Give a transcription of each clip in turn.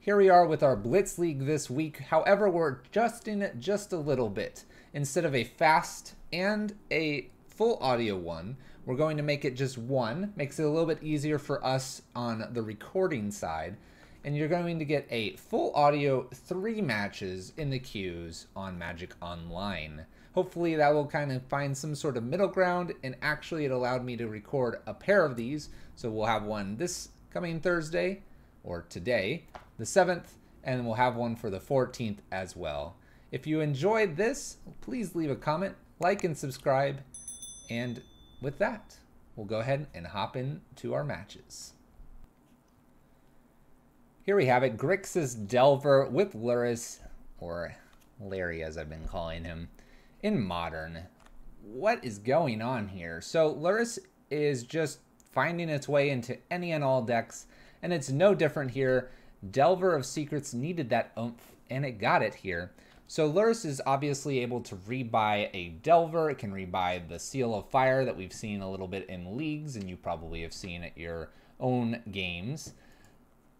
Here we are with our Blitz League this week. However, we're adjusting it just a little bit. Instead of a fast and a full audio one, we're going to make it just one. Makes it a little bit easier for us on the recording side. And you're going to get a full audio 3 matches in the queues on Magic Online. Hopefully that will kind of find some sort of middle ground, and actually it allowed me to record a pair of these. So we'll have one this coming Thursday, or today, the 7th, and we'll have one for the 14th as well. If you enjoyed this, please leave a comment, like, and subscribe. And with that, we'll go ahead and hop into our matches. Here we have it, Grixis Delver with Lurrus, or Larry as I've been calling him, in Modern. What is going on here? So Lurrus is just finding its way into any and all decks, and it's no different here. Delver of Secrets needed that oomph, and it got it here. So Lurrus is obviously able to rebuy a Delver. It can rebuy the Seal of Fire that we've seen a little bit in leagues, and you probably have seen at your own games.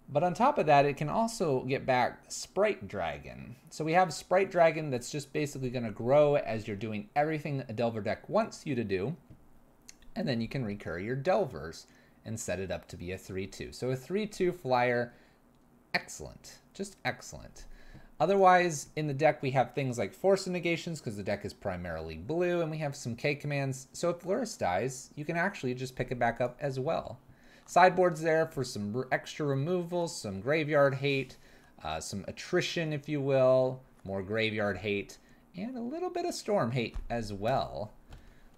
But on top of that, it can also get back Sprite Dragon. So we have Sprite Dragon that's just basically going to grow as you're doing everything a Delver deck wants you to do. And then you can recur your Delvers and set it up to be a 3-2. So a 3-2 flyer, excellent, just excellent. Otherwise, in the deck, we have things like Force Negations, because the deck is primarily blue, and we have some K commands. So if Lurrus dies, you can actually just pick it back up as well. Sideboard's there for some extra removals, some graveyard hate, some attrition, if you will, more graveyard hate, and a little bit of storm hate as well.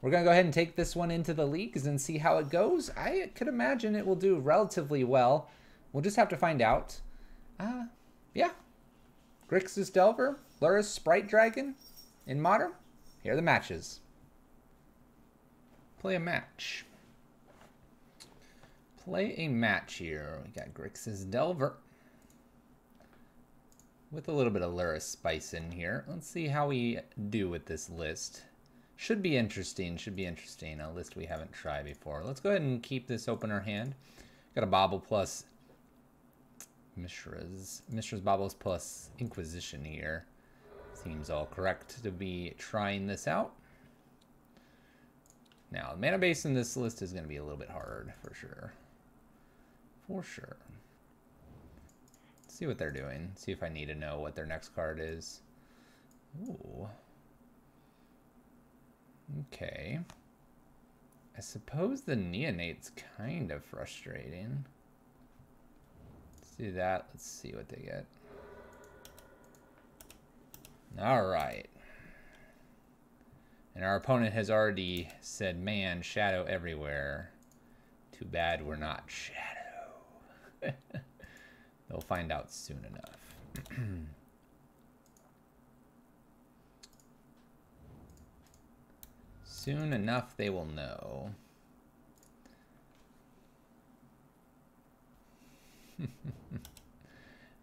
We're going to go ahead and take this one into the leagues and see how it goes. I could imagine it will do relatively well. We'll just have to find out. Yeah. Grixis Delver, Lurrus Sprite Dragon in Modern. Here are the matches. Play a match. Play a match here. We got Grixis Delver with a little bit of Lurrus spice in here. Let's see how we do with this list. Should be interesting, a list we haven't tried before. Let's go ahead and keep this opener hand. Got a Bobble plus Mishra's Bobbles plus Inquisition here. Seems all correct to be trying this out. Now, the mana base in this list is going to be a little bit hard, for sure. For sure. Let's see what they're doing. See if I need to know what their next card is. Ooh. Okay. I suppose the Neonate's kind of frustrating. Let's do that. Let's see what they get. Alright. And our opponent has already said, man, shadow everywhere. Too bad we're not shadow. They'll find out soon enough. Soon enough they will know.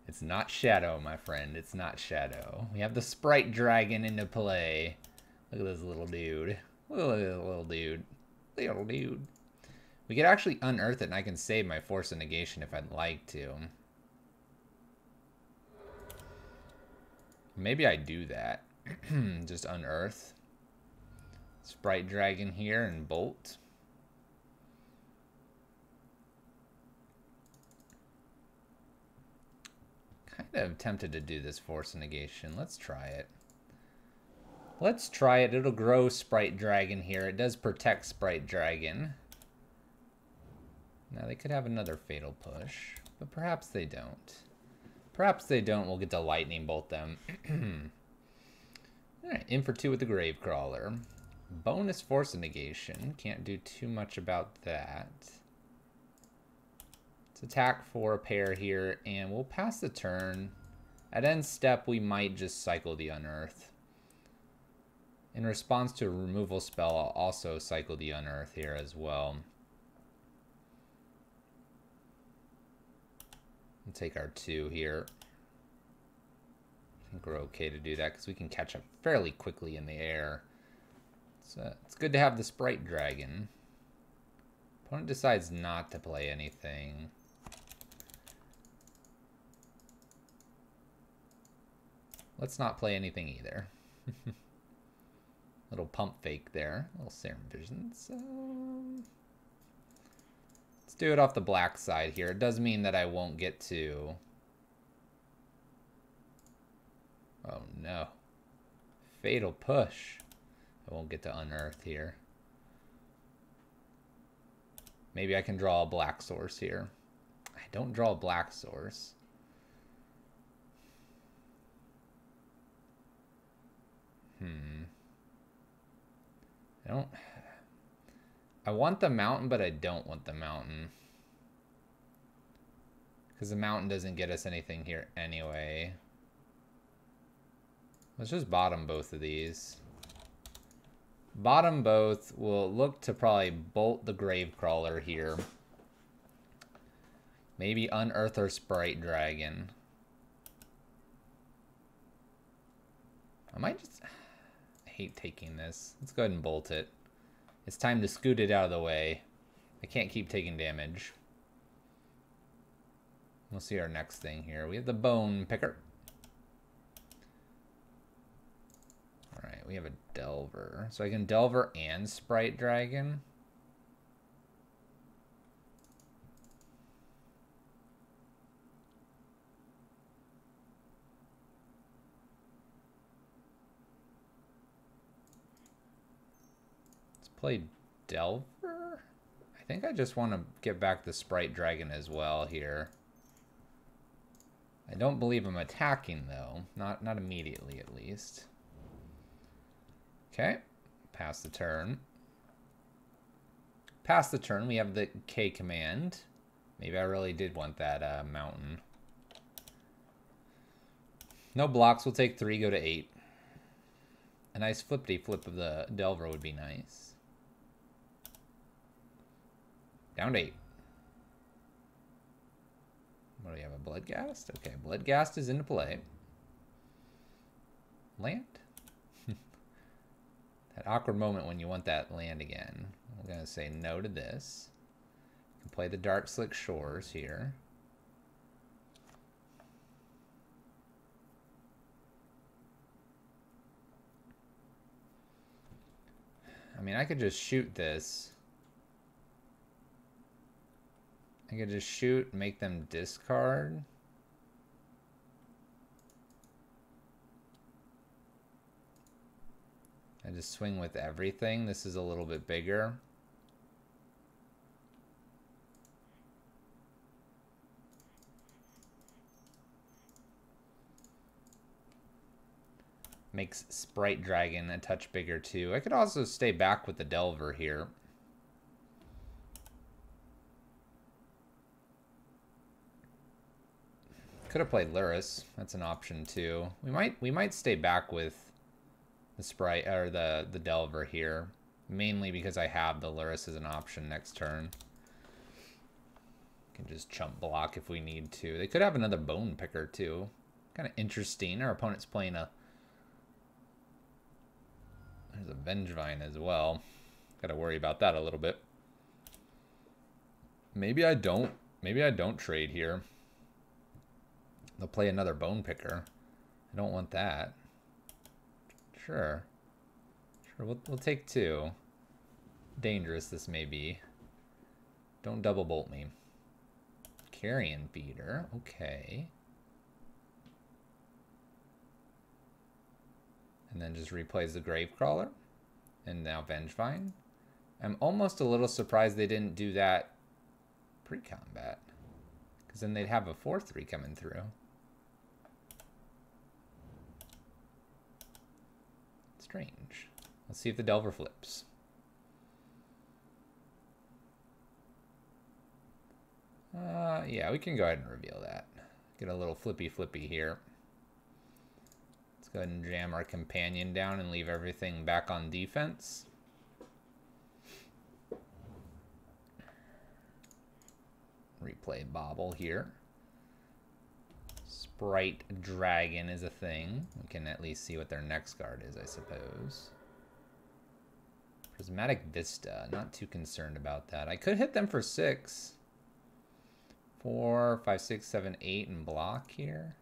It's not shadow, my friend. It's not shadow. We have the Sprite Dragon into play. Look at this little dude. Look at this little dude. Little dude. We could actually unearth it, and I can save my Force of Negation if I'd like to. Maybe I do that. Just unearth. Sprite Dragon here and Bolt. Kind of tempted to do this Force of Negation. Let's try it. Let's try it. It'll grow Sprite Dragon here. It does protect Sprite Dragon. Now they could have another Fatal Push, but perhaps they don't. Perhaps they don't. We'll get to Lightning Bolt them. Alright, in for 2 with the Gravecrawler. Bonus Force of Negation. Can't do too much about that. Let's attack for a pair here, and we'll pass the turn. At end step, we might just cycle the Unearth. In response to a removal spell, I'll also cycle the Unearth here as well. We'll take our 2 here. I think we're okay to do that because we can catch up fairly quickly in the air. So it's good to have the Sprite Dragon. Opponent decides not to play anything. let's not play anything either. Little pump fake there. Little Serum Visions. Let's do it off the black side here. It does mean that I won't get to... Oh no. Fatal Push. I won't get to unearth here. Maybe I can draw a black source here. I don't draw a black source. I want the mountain, but I don't want the mountain. Because the mountain doesn't get us anything here anyway. Let's just bottom both of these. Bottom both. We'll look to probably bolt the Gravecrawler here. Maybe unearth our Sprite Dragon. I might just... I hate taking this. Let's go ahead and bolt it. It's time to scoot it out of the way. I can't keep taking damage. We'll see our next thing here. We have the Bone Picker. Alright, we have a Delver. So I can Delver and Sprite Dragon. Let's play Delver. I think I just want to get back the Sprite Dragon as well here. I don't believe I'm attacking though. Not immediately at least. Okay, pass the turn. Pass the turn, we have the K command. Maybe I really did want that mountain. No blocks, we'll take 3, go to 8. A nice flippity-flip of the Delver would be nice. Down to 8. What do we have, a Bloodghast? Okay, Bloodghast is into play. Land? That awkward moment when you want that land again. I'm going to say no to this. You can play the Dark Slick Shores here. I mean, I could just shoot this. I could just shoot, make them discard. I just swing with everything. This is a little bit bigger. Makes Sprite Dragon a touch bigger too. I could also stay back with the Delver here. Could have played Lurrus. That's an option too. We might stay back with the Sprite or the Delver here, mainly because I have the Lurrus as an option next turn. Can just chump block if we need to. They could have another Bone Picker too. Kind of interesting. Our opponent's playing a... There's a Vengevine as well. Got to worry about that a little bit. Maybe I don't. Maybe I don't trade here. They'll play another Bone Picker. I don't want that. Sure. Sure, we'll take 2. Dangerous this may be. Don't double bolt me. Carrion Feeder. Okay. And then just replays the Gravecrawler. And now Vengevine. I'm almost a little surprised they didn't do that pre-combat. Because then they'd have a 4/3 coming through. Strange. Let's see if the Delver flips. Yeah, we can go ahead and reveal that. Get a little flippy here. Let's go ahead and jam our companion down and leave everything back on defense. Replay Bobble here. Sprite Dragon is a thing. We can at least see what their next card is, I suppose. Prismatic Vista. Not too concerned about that. I could hit them for 6. 4, 5, 6, 7, 8 and block here.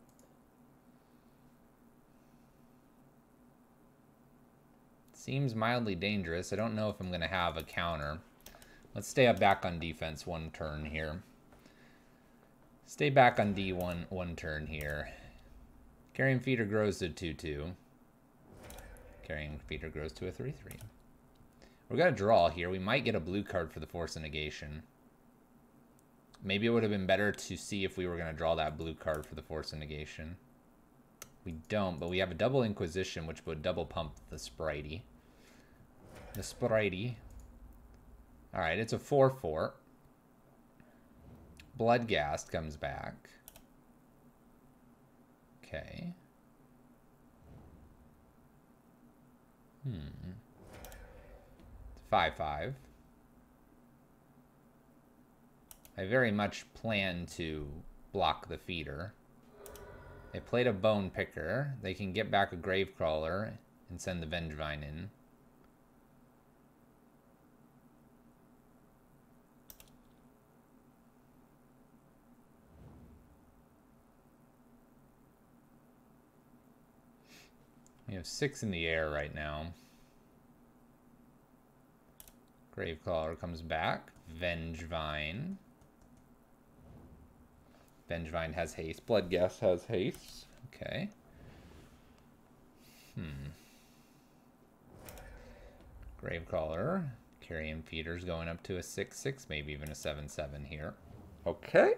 Seems mildly dangerous. I don't know if I'm going to have a counter. Let's stay up back on defense one turn here. Stay back on D1 one turn here. Carrion Feeder grows to 2-2. Carrion Feeder grows to a 3-3. We're going to draw here. We might get a blue card for the Force of Negation. Maybe it would have been better to see if we were going to draw that blue card for the Force of Negation. We don't, but we have a double Inquisition, which would double pump the Spritey. The Spritey. Alright, it's a 4-4. Bloodghast comes back. Okay. 5-5. I very much plan to block the feeder. They played a Bone Picker. They can get back a Gravecrawler and send the Vengevine in. We have 6 in the air right now. Gravecrawler comes back. Vengevine. Vengevine has haste. Bloodghast has haste. Okay. Gravecrawler. Carrion Feeder's going up to a 6-6, maybe even a 7-7 here. Okay.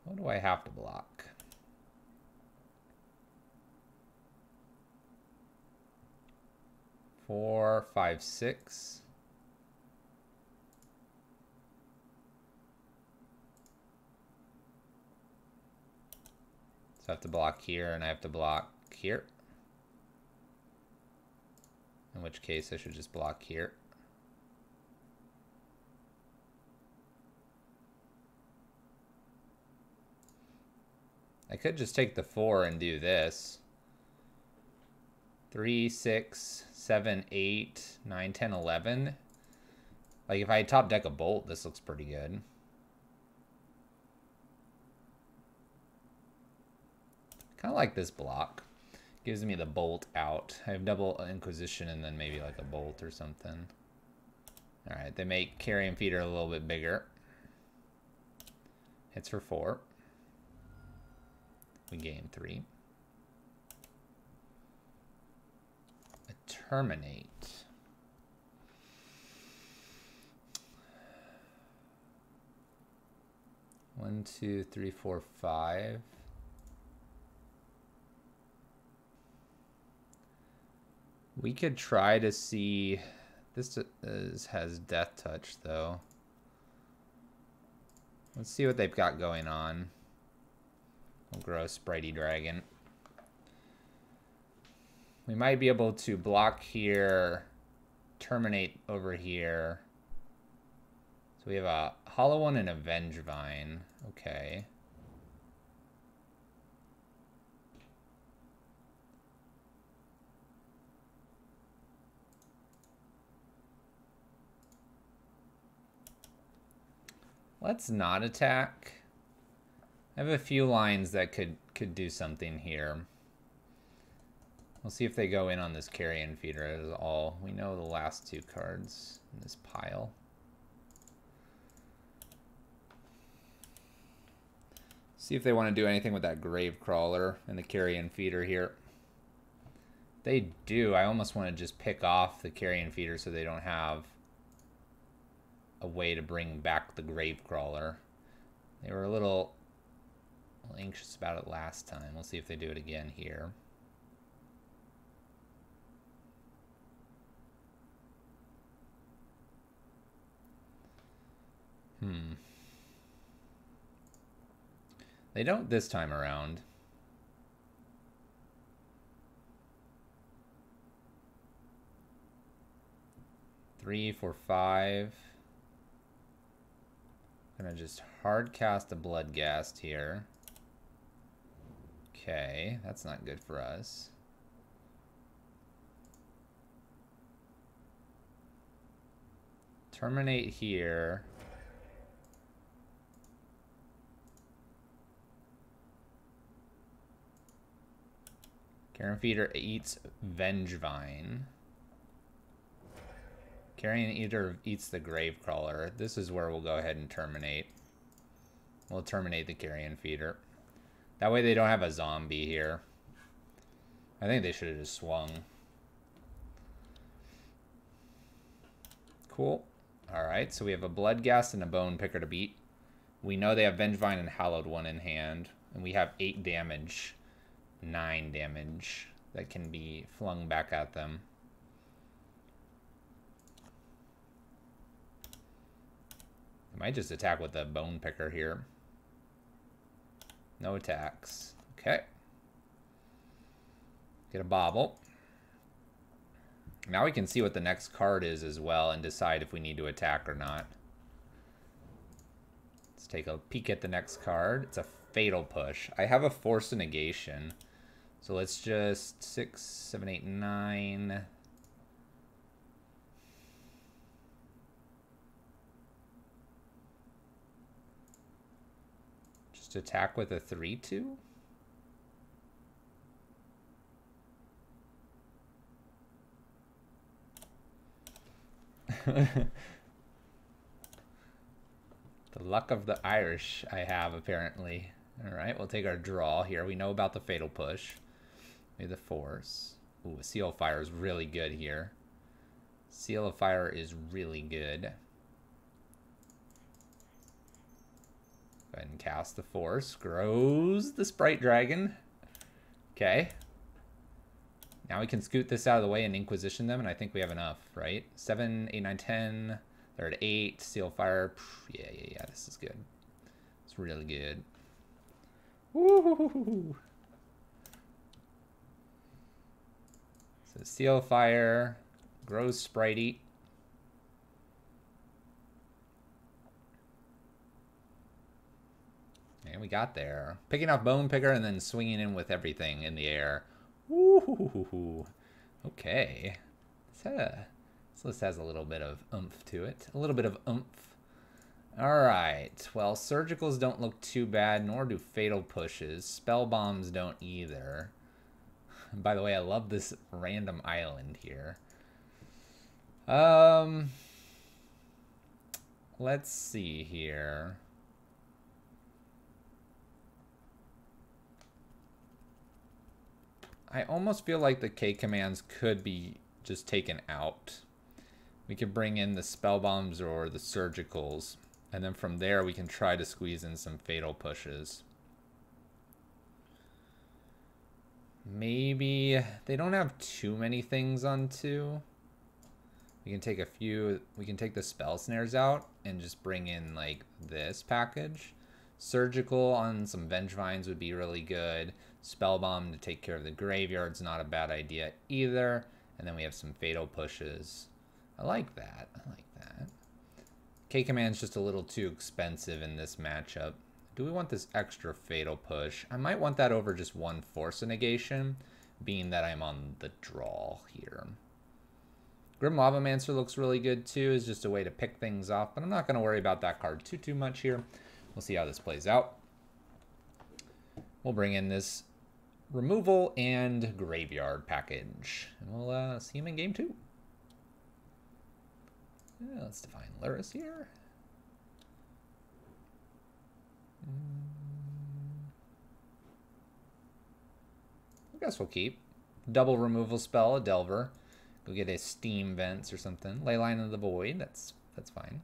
What do I have to block? 4, 5, 6. So I have to block here, and I have to block here. In which case, I should just block here. I could just take the 4 and do this. 3, 6, 7, 8, 9, 10, 11. Like, if I top deck a Bolt, this looks pretty good. Kind of like this block. Gives me the Bolt out. I have double Inquisition and then maybe like a Bolt or something. Alright, they make Carrion Feeder a little bit bigger. Hits for 4. We gain 3. A Terminate. One, 2, 3, 4, 5. We could try to see. This has Death Touch though. Let's see what they've got going on. We'll grow a Spritey Dragon. We might be able to block here, terminate over here. So we have a Hollow One and a Vengevine. Okay. Let's not attack. I have a few lines that could do something here. We'll see if they go in on this Carrion Feeder at all. We know the last 2 cards in this pile. See if they want to do anything with that Gravecrawler and the Carrion Feeder here. They do. I almost want to just pick off the Carrion Feeder so they don't have a way to bring back the Gravecrawler. They were a little anxious about it last time. We'll see if they do it again here. They don't this time around. Three, 4, 5. Gonna just hard cast a Bloodghast here. Okay, that's not good for us. Terminate here. Carrion Feeder eats Vengevine. Carrion Eater eats the Gravecrawler. This is where we'll go ahead and terminate. We'll terminate the Carrion Feeder. That way they don't have a zombie here. I think they should have just swung. Cool. Alright, so we have a Bloodghast and a Bone Picker to beat. We know they have Vengevine and Hallowed One in hand. And we have 8 damage. 9 damage that can be flung back at them. I might just attack with the Bone Picker here. No attacks. Okay. Get a bobble. Now we can see what the next card is as well and decide if we need to attack or not. Let's take a peek at the next card. It's a Fatal Push. I have a Force of Negation. So let's just 6, 7, 8, 9. Just attack with a 3/2. The luck of the Irish I have, apparently. Alright, we'll take our draw here. We know about the Fatal Push. Maybe the Force. Ooh, Seal of Fire is really good here. Seal of Fire is really good. Go ahead and cast the Force. Grows the Sprite Dragon. Okay. Now we can scoot this out of the way and Inquisition them, and I think we have enough, right? 7, 8, 9, 10. They're at 8. Seal of Fire. Yeah. This is good. It's really good. Woo! So Seal of Fire. Grows Spritey. And we got there. Picking off Bone Picker and then swinging in with everything in the air. Woo! Okay. This list has a little bit of oomph to it. A little bit of oomph. Alright. Well, Surgicals don't look too bad, nor do Fatal Pushes. Spell Bombs don't either. By the way, I love this random island here. Let's see here. I almost feel like the K commands could be just taken out. We could bring in the Spell Bombs or the Surgicals, and then from there we can try to squeeze in some Fatal Pushes. Maybe they don't have too many things on 2. We can take a few. We can take the Spell Snares out and just bring in like this package. Surgical on some Vengevines would be really good. Spell Bomb to take care of the graveyard's not a bad idea either. And then we have some Fatal Pushes. I like that. I like that. K-Command's just a little too expensive in this matchup. Do we want this extra Fatal Push? I might want that over just one Force of Negation, being that I'm on the draw here. Grim Lavamancer looks really good too. It's just a way to pick things off, but I'm not going to worry about that card too much here. We'll see how this plays out. We'll bring in this removal and graveyard package, and we'll see him in game 2. Yeah, let's define Lurrus here. I guess we'll keep. Double removal spell, a Delver. Go get a Steam Vents or something. Leyline of the Void, that's fine.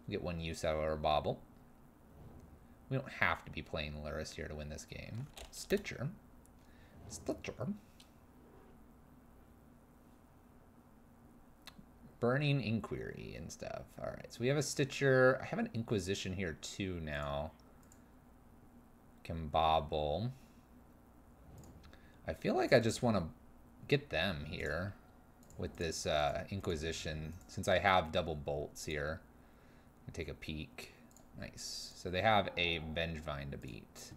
We'll get one use out of our bobble. We don't have to be playing Lurrus here to win this game. Stitcher. Burning Inquiry and stuff. Alright, so we have a Stitcher. I have an Inquisition here too now. Can bobble. I feel like I just want to get them here with this Inquisition, since I have double bolts here. Take a peek. Nice. So they have a Vengevine to beat.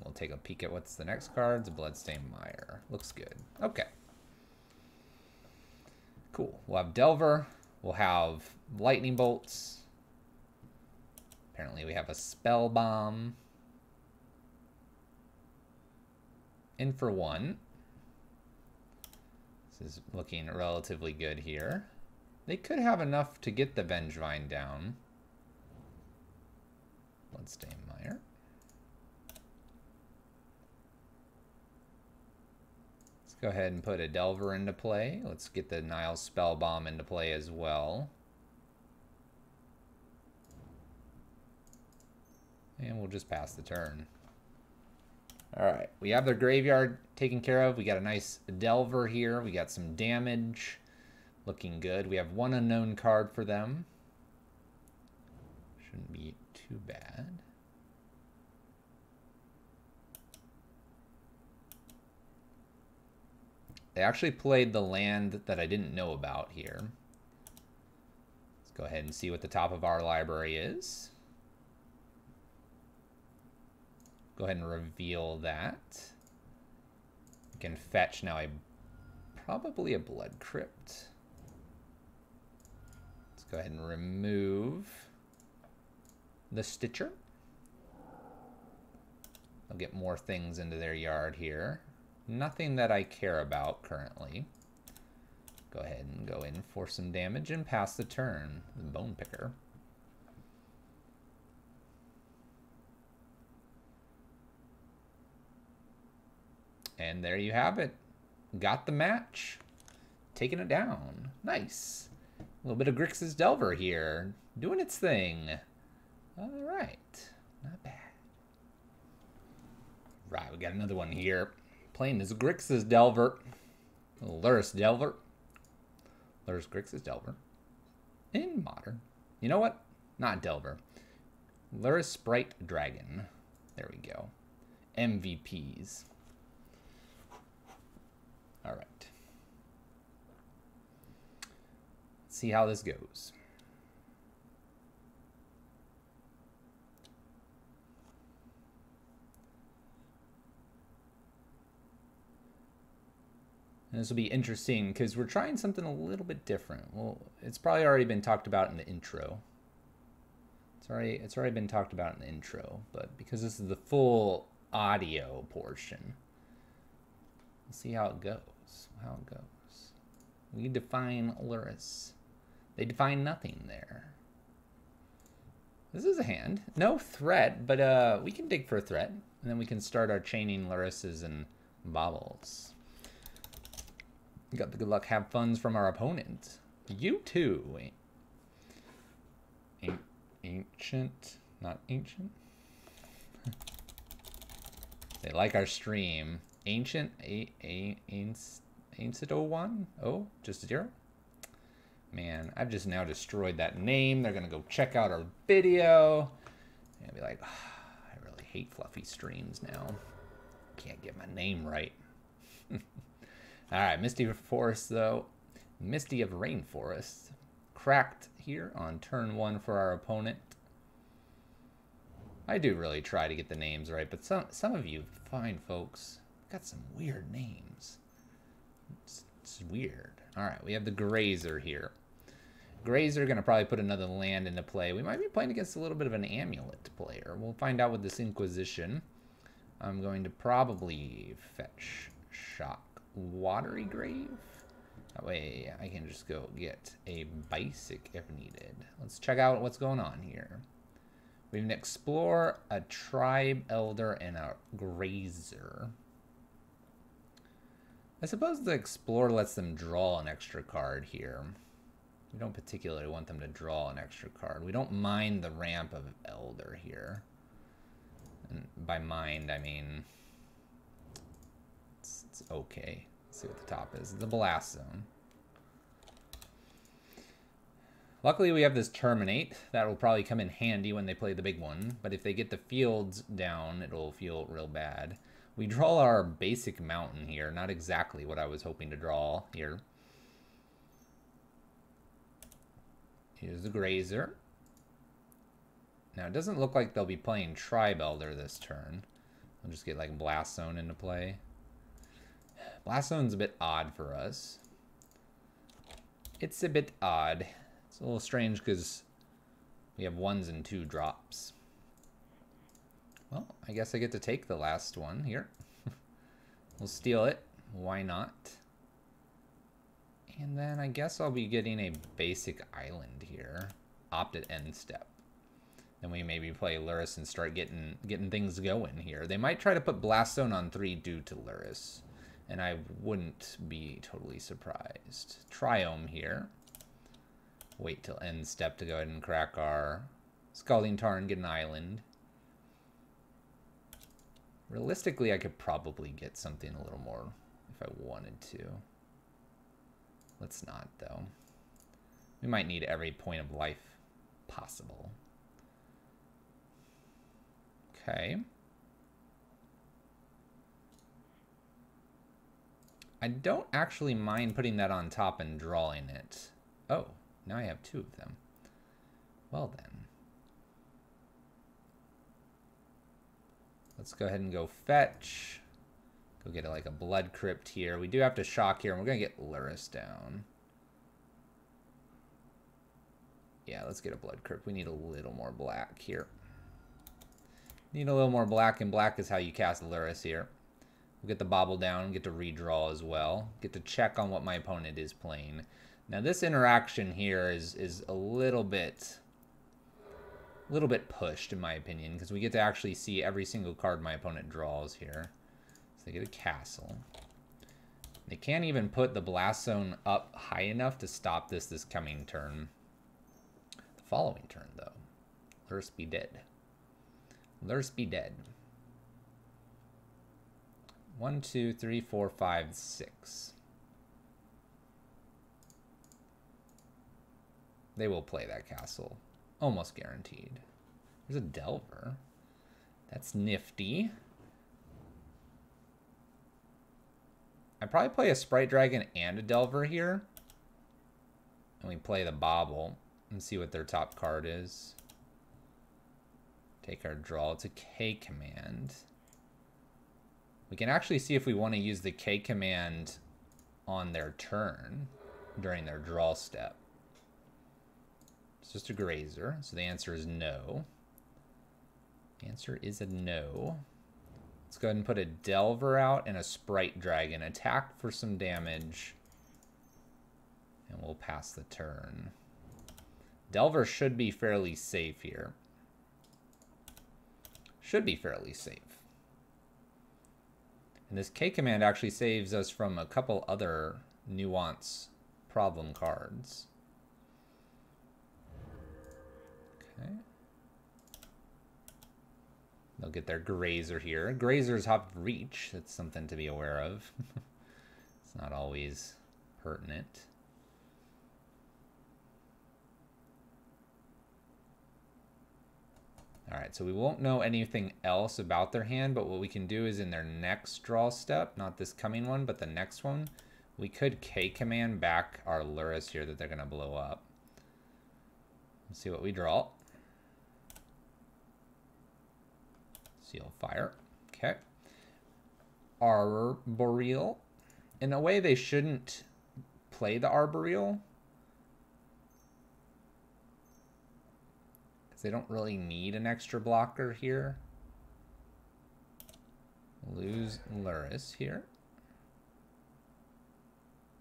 We'll take a peek at what's the next card. It's a Bloodstained Mire. Looks good. Okay. Cool. We'll have Delver. We'll have Lightning Bolts. Apparently we have a Spell Bomb. In for 1. This is looking relatively good here. They could have enough to get the Vengevine down. Bloodstainmire. Let's go ahead and put a Delver into play. Let's get the Nile Spellbomb into play as well. And we'll just pass the turn. Alright, we have their graveyard taken care of. We got a nice Delver here. We got some damage. Looking good. We have one unknown card for them. Shouldn't be too bad. They actually played the land that I didn't know about here. Let's go ahead and see what the top of our library is. Go ahead and reveal that. We can fetch now probably a Blood Crypt. Let's go ahead and remove the Stitcher. They'll get more things into their yard here. Nothing that I care about currently. Go ahead and go in for some damage and pass the turn. The Bone Picker. And there you have it. Got the match. Taking it down. Nice. A little bit of Grixis Delver here. Doing its thing. All right. Not bad. Right, we got another one here. Playing this Grixis Delver. Lurrus Delver. Lurrus Grixis Delver. In Modern. You know what? Not Delver. Lurrus Sprite Dragon. There we go. MVPs. All right. Let's see how this goes. And this will be interesting because we're trying something a little bit different. Well, it's probably already been talked about in the intro. It's already been talked about in the intro, but because this is the full audio portion, we'll see how it goes. We define Lurrus. They define nothing there. This is a hand. No threat, but we can dig for a threat. And then we can start our chaining Lurruses and baubles. We got the good luck, have funds from our opponent. You too. Ancient, not ancient. They like our stream. Ancient, Ancient 01? Oh, just 0? Man, I've just now destroyed that name. They're gonna go check out our video. And be like, oh, I really hate fluffy streams now. Can't get my name right. Alright, Misty of Forest though. Misty of Rainforest. Cracked here on turn 1 for our opponent. I do really try to get the names right, but some of you fine folks got some weird names. It's weird. Alright, we have the Grazer here. Grazer gonna probably put another land into play. We might be playing against a little bit of an amulet player. We'll find out with this Inquisition. I'm going to probably fetch Shock Watery Grave. That way I can just go get a basic if needed. Let's check out what's going on here. We can explore a Tribe Elder and a Grazer. I suppose the Explorer lets them draw an extra card here. We don't particularly want them to draw an extra card. We don't mind the ramp of Elder here. And by mind, I mean it's okay. Let's see what the top is. The Blast Zone. Luckily, we have this Terminate. That will probably come in handy when they play the big one. But if they get the fields down, it'll feel real bad. We draw our basic mountain here. Not exactly what I was hoping to draw here. Here's the Grazer. Now, it doesn't look like they'll be playing Tribe Elder this turn. I'll just get like Blast Zone into play. Blast Zone's a bit odd for us. It's a bit odd. It's a little strange because we have 1s and 2 drops. Well, I guess I get to take the last one here. We'll steal it. Why not? And then I guess I'll be getting a basic island here. Opt at end step. Then we maybe play Lurrus and start getting things going here. They might try to put Blast Zone on 3 due to Lurrus. And I wouldn't be totally surprised. Triome here. Wait till end step to go ahead and crack our Scalding Tarn, get an island. Realistically, I could probably get something a little more if I wanted to. Let's not, though. We might need every point of life possible. Okay. I don't actually mind putting that on top and drawing it. Oh, now I have 2 of them. Well then. Let's go ahead and go fetch. Go get like a blood crypt here. We do have to shock here, and we're going to get Lurrus down. Yeah, let's get a blood crypt. We need a little more black here. Need a little more black, and black is how you cast Lurrus here. We'll get the bobble down, get to redraw as well. Get to check on what my opponent is playing. Now this interaction here is a little bit pushed in my opinion, because we get to actually see every single card my opponent draws here. So they get a castle. They can't even put the Blast Zone up high enough to stop this coming turn. The following turn though, Lurrus be dead. Lurrus be dead. 1, 2, 3, 4, 5, 6. They will play that castle. Almost guaranteed. There's a Delver. That's nifty. I'd probably play a Sprite Dragon and a Delver here. And we play the Bobble and see what their top card is. Take our draw. It's a K command. We can actually see if we want to use the K command on their turn during their draw step. It's just a grazer, so the answer is no. The answer is a no. Let's go ahead and put a Delver out and a Sprite Dragon. Attack for some damage. And we'll pass the turn. Delver should be fairly safe here. Should be fairly safe. And this K command actually saves us from a couple other nuance problem cards. Okay. They'll get their Grazer here. Grazers have reach. That's something to be aware of. It's not always pertinent. Alright, so we won't know anything else about their hand, but what we can do is in their next draw step, not this coming one, but the next one, we could K command back our Lurrus here that they're going to blow up. Let's see what we draw. Seal Fire. Okay. Arboreal. In a way, they shouldn't play the Arboreal. They don't really need an extra blocker here. Lose Lurrus here.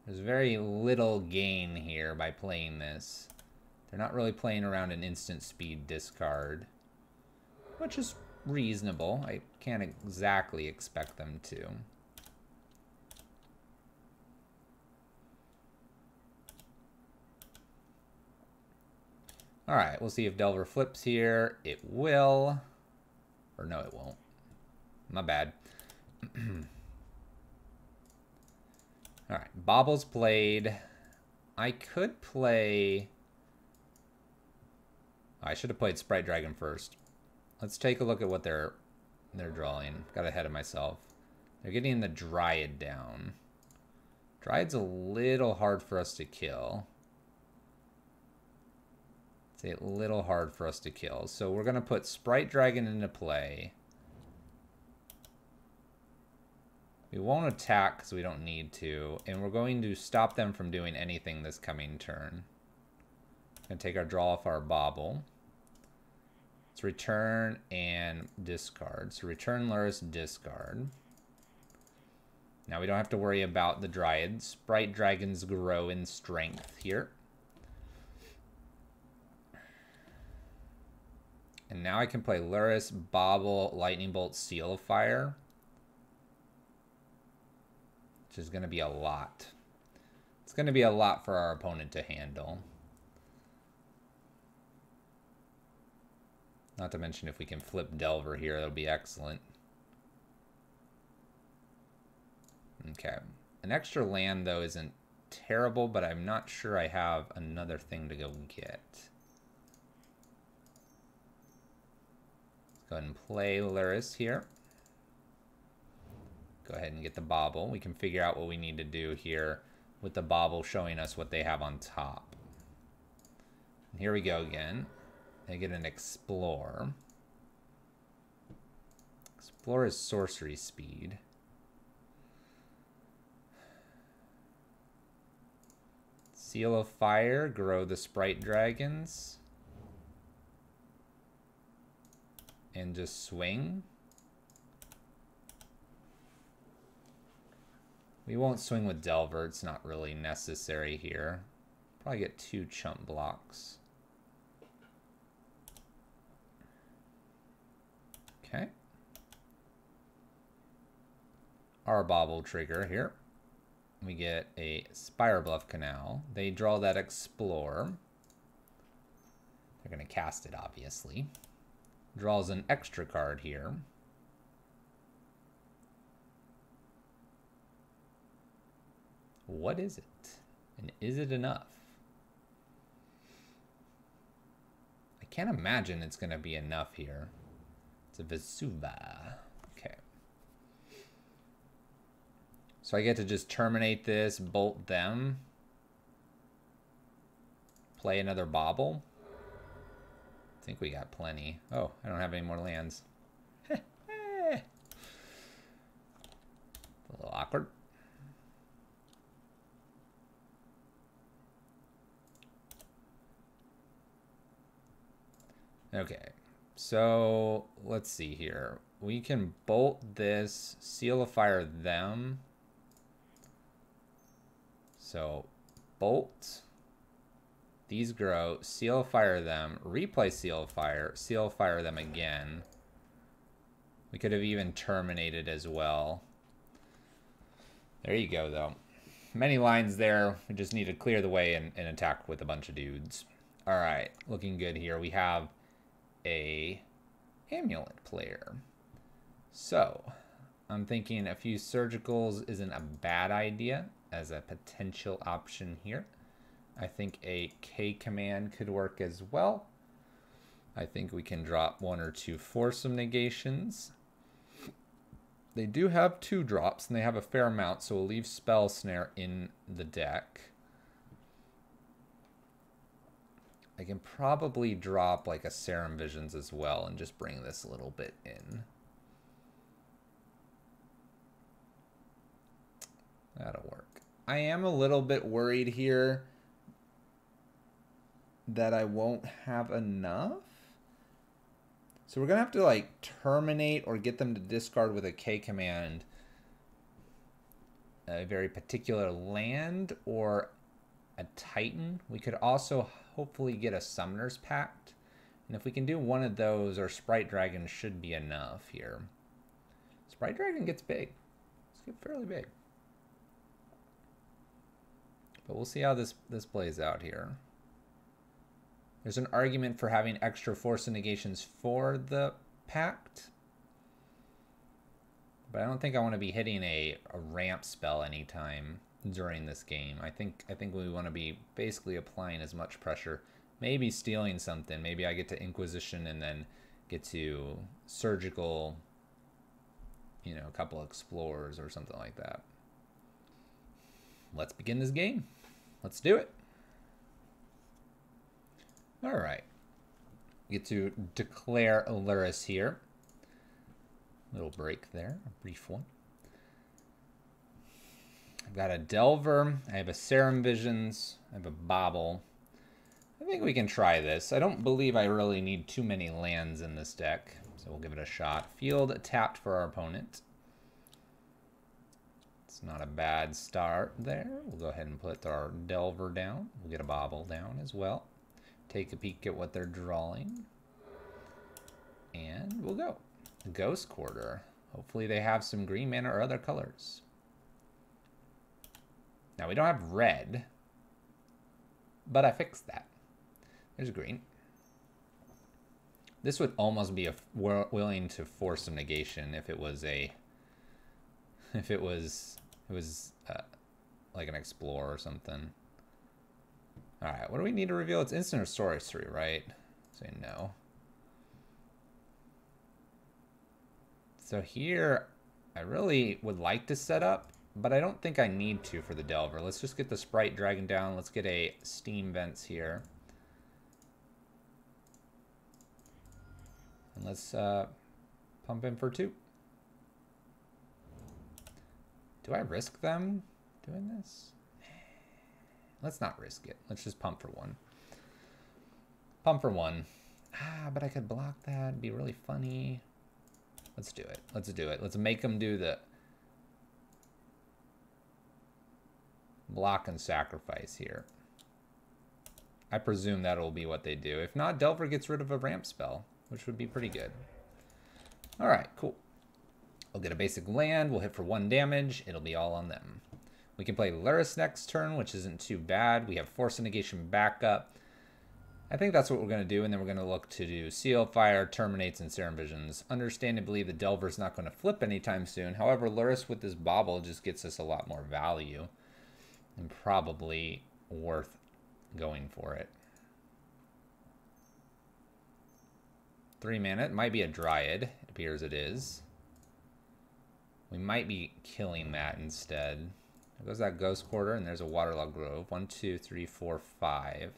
There's very little gain here by playing this. They're not really playing around an instant speed discard, which is reasonable. I can't exactly expect them to. Alright, we'll see if Delver flips here. It will. Or no, it won't. My bad. Alright, Bobble's played. I could play... I should have played Sprite Dragon first. Let's take a look at what they're drawing. Got ahead of myself. They're getting the Dryad down. Dryad's a little hard for us to kill. It's a little hard for us to kill. So we're going to put Sprite Dragon into play. We won't attack because we don't need to. And we're going to stop them from doing anything this coming turn. Going to take our draw off our Bobble. Let's return and discard. So return Lurrus, discard. Now we don't have to worry about the Dryads. Sprite Dragons grow in strength here. And now I can play Lurrus, Bobble, Lightning Bolt, Seal of Fire. Which is going to be a lot. It's going to be a lot for our opponent to handle. Not to mention if we can flip Delver here, that'll be excellent. Okay. An extra land, though, isn't terrible, but I'm not sure I have another thing to go get. Let's go ahead and play Lurrus here. Go ahead and get the Bobble. We can figure out what we need to do here with the Bobble showing us what they have on top. And here we go again. They get an Explore. Explore is sorcery speed. Seal of Fire, grow the Sprite Dragons. And just swing. We won't swing with Delver, it's not really necessary here. Probably get 2 chump blocks. Okay. Our Bobble trigger here. We get a Spire Bluff Canal. They draw that Explore. They're going to cast it, obviously. Draws an extra card here. What is it? And is it enough? I can't imagine it's going to be enough here. It's a Vesuva. Okay. So I get to just terminate this, bolt them. Play another Bobble. I think we got plenty. Oh, I don't have any more lands. A little awkward. Okay, so let's see here. We can bolt this, Seal of Fire them. So bolt, these grow, Seal of Fire them, replay Seal of Fire them again. We could have even terminated as well. There you go, though. Many lines there. We just need to clear the way and attack with a bunch of dudes. All right, looking good here. We have a Amulet player. So I'm thinking a few Surgicals isn't a bad idea as a potential option here. I think a K command could work as well. I think we can drop 1 or 2 Foursome Negations. They do have 2 drops and they have a fair amount, so we'll leave Spell Snare in the deck. I can probably drop like a Serum Visions as well and just bring this a little bit in. That'll work. I am a little bit worried here that I won't have enough. So we're going to have to like terminate or get them to discard with a K command a very particular land or a Titan. We could also hopefully get a Summoner's Pact. And if we can do one of those, our Sprite Dragon should be enough here. Sprite Dragon gets big. It's get fairly big. But we'll see how this plays out here. There's an argument for having extra Force Negations for the Pact. But I don't think I want to be hitting a ramp spell anytime during this game. I think we want to be basically applying as much pressure. Maybe stealing something. Maybe I get to Inquisition and then get to Surgical, you know, a couple of Explorers or something like that. Let's begin this game. Let's do it. All right. We get to declare Lurrus here. Little break there, a brief one. I've got a Delver. I have a Serum Visions. I have a Bobble. I think we can try this. I don't believe I really need too many lands in this deck, so we'll give it a shot. Field tapped for our opponent. Let's It's not a bad start there. We'll go ahead and put our Delver down. We'll get a Bobble down as well. Take a peek at what they're drawing. And we'll go. Ghost Quarter. Hopefully they have some green mana or other colors. Now we don't have red, but I fixed that. There's green. This would almost be willing to force a negation if it was a, like an Explorer or something. All right, what do we need to reveal? It's instant or sorcery, right? Say no. So here, I really would like to set up, but I don't think I need to for the Delver. Let's just get the Sprite Dragon down. Let's get a Steam Vents here. And let's pump in for 2. Do I risk them doing this? Let's not risk it. Let's just pump for 1. Pump for 1. Ah, but I could block that. It'd be really funny. Let's do it. Let's do it. Let's make them do the block and sacrifice here. I presume that'll be what they do. If not, Delver gets rid of a ramp spell, which would be pretty good. All right, cool. We'll get a basic land. We'll hit for 1 damage. It'll be all on them. We can play Lurrus next turn, which isn't too bad. We have Force of Negation backup. I think that's what we're going to do, and then we're going to look to do Seal Fire, Terminates, and Serum Visions. Understandably, the Delver's not going to flip anytime soon. However, Lurrus with this Bobble just gets us a lot more value, and probably worth going for it. 3 mana. It might be a Dryad. It appears it is. We might be killing that instead. There goes that Ghost Quarter, and there's a Waterlogged Grove. 1, 2, 3, 4, 5.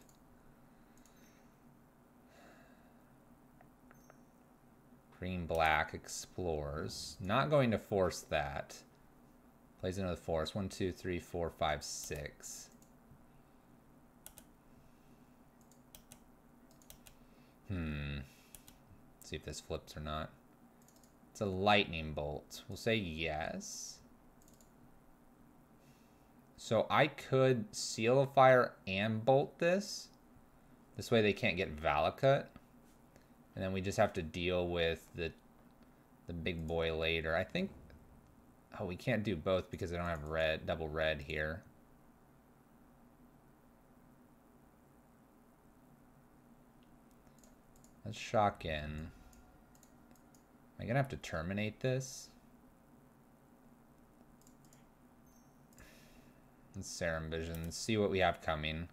Green, black, explores. Not going to force that. Plays into the force. 1, 2, 3, 4, 5, 6. See if this flips or not. It's a lightning bolt. We'll say yes. So I could Seal of Fire and bolt this. This way they can't get Valakut. And then we just have to deal with the big boy later. I think... Oh, we can't do both because I don't have red, double red here. Let's shock in. Am I going to have to terminate this? Let's Serum Vision. See what we have coming.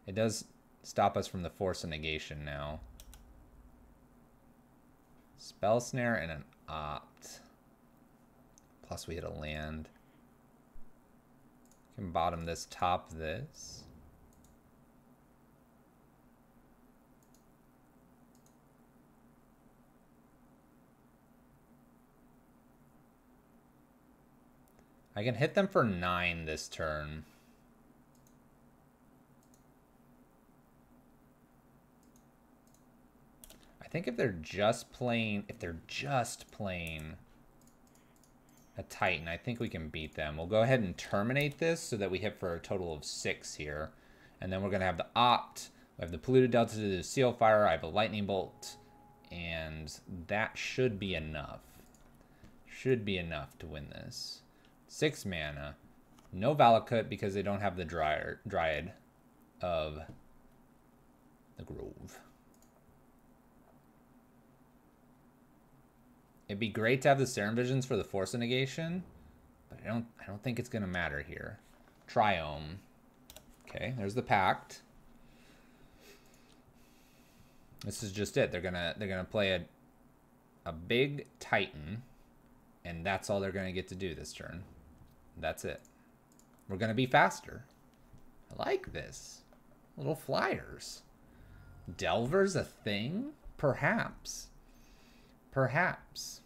It does stop us from the Force of Negation now. Spell Snare and an Opt. Plus we hit a land. Can bottom this, top this. I can hit them for 9 this turn. I think if they're just playing a Titan, I think we can beat them. We'll go ahead and terminate this so that we hit for a total of 6 here. And then we're going to have the Opt. We have the Polluted Delta to do Seal Fire. I have a Lightning Bolt. And that should be enough. Should be enough to win this. 6 mana. No Valakut because they don't have the Dryad of the Grove. It'd be great to have the Serum Visions for the Force of Negation, but I don't think it's gonna matter here. Triome. Okay, there's the Pact. This is just it. They're gonna play a big Titan, and that's all they're gonna get to do this turn. That's it. We're gonna be faster. I like this. Little flyers. Delver's a thing? Perhaps. Perhaps.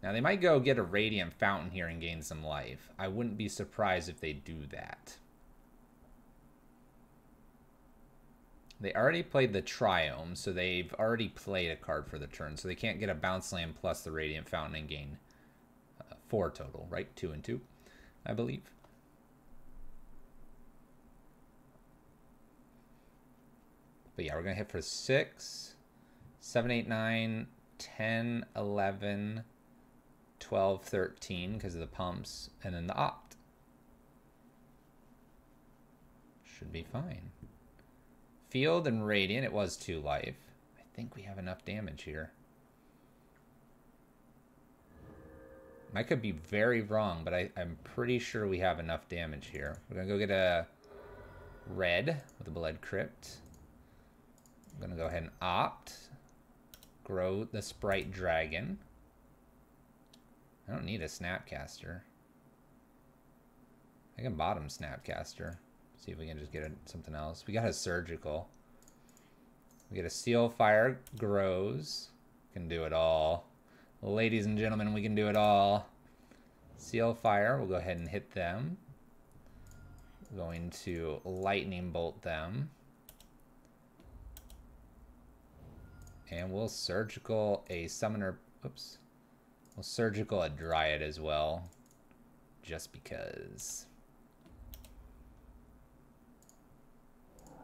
Now they might go get a Radiant Fountain here and gain some life. I wouldn't be surprised if they do that. They already played the Triome, so they've already played a card for the turn. So they can't get a Bounce Land plus the Radiant Fountain and gain 4 total, right? 2 and 2, I believe. But yeah, we're going to hit for 6, 7, 8, 9, 10, 11, 12, 13 because of the pumps, and then the opt. Should be fine. Field and Radiant, it was 2 life. I think we have enough damage here. I could be very wrong, but I'm pretty sure we have enough damage here. We're going to go get a red with a Blood Crypt. I'm going to go ahead and opt. Grow the Sprite Dragon. I don't need a Snapcaster. I can bottom Snapcaster. See if we can just get something else. We got a Surgical. We get a Seal Fire. Grows. Can do it all. Ladies and gentlemen, we can do it all. Seal Fire. We'll go ahead and hit them. We're going to Lightning Bolt them. And we'll Surgical a Summoner. Oops. We'll Surgical a Dryad as well. Just because.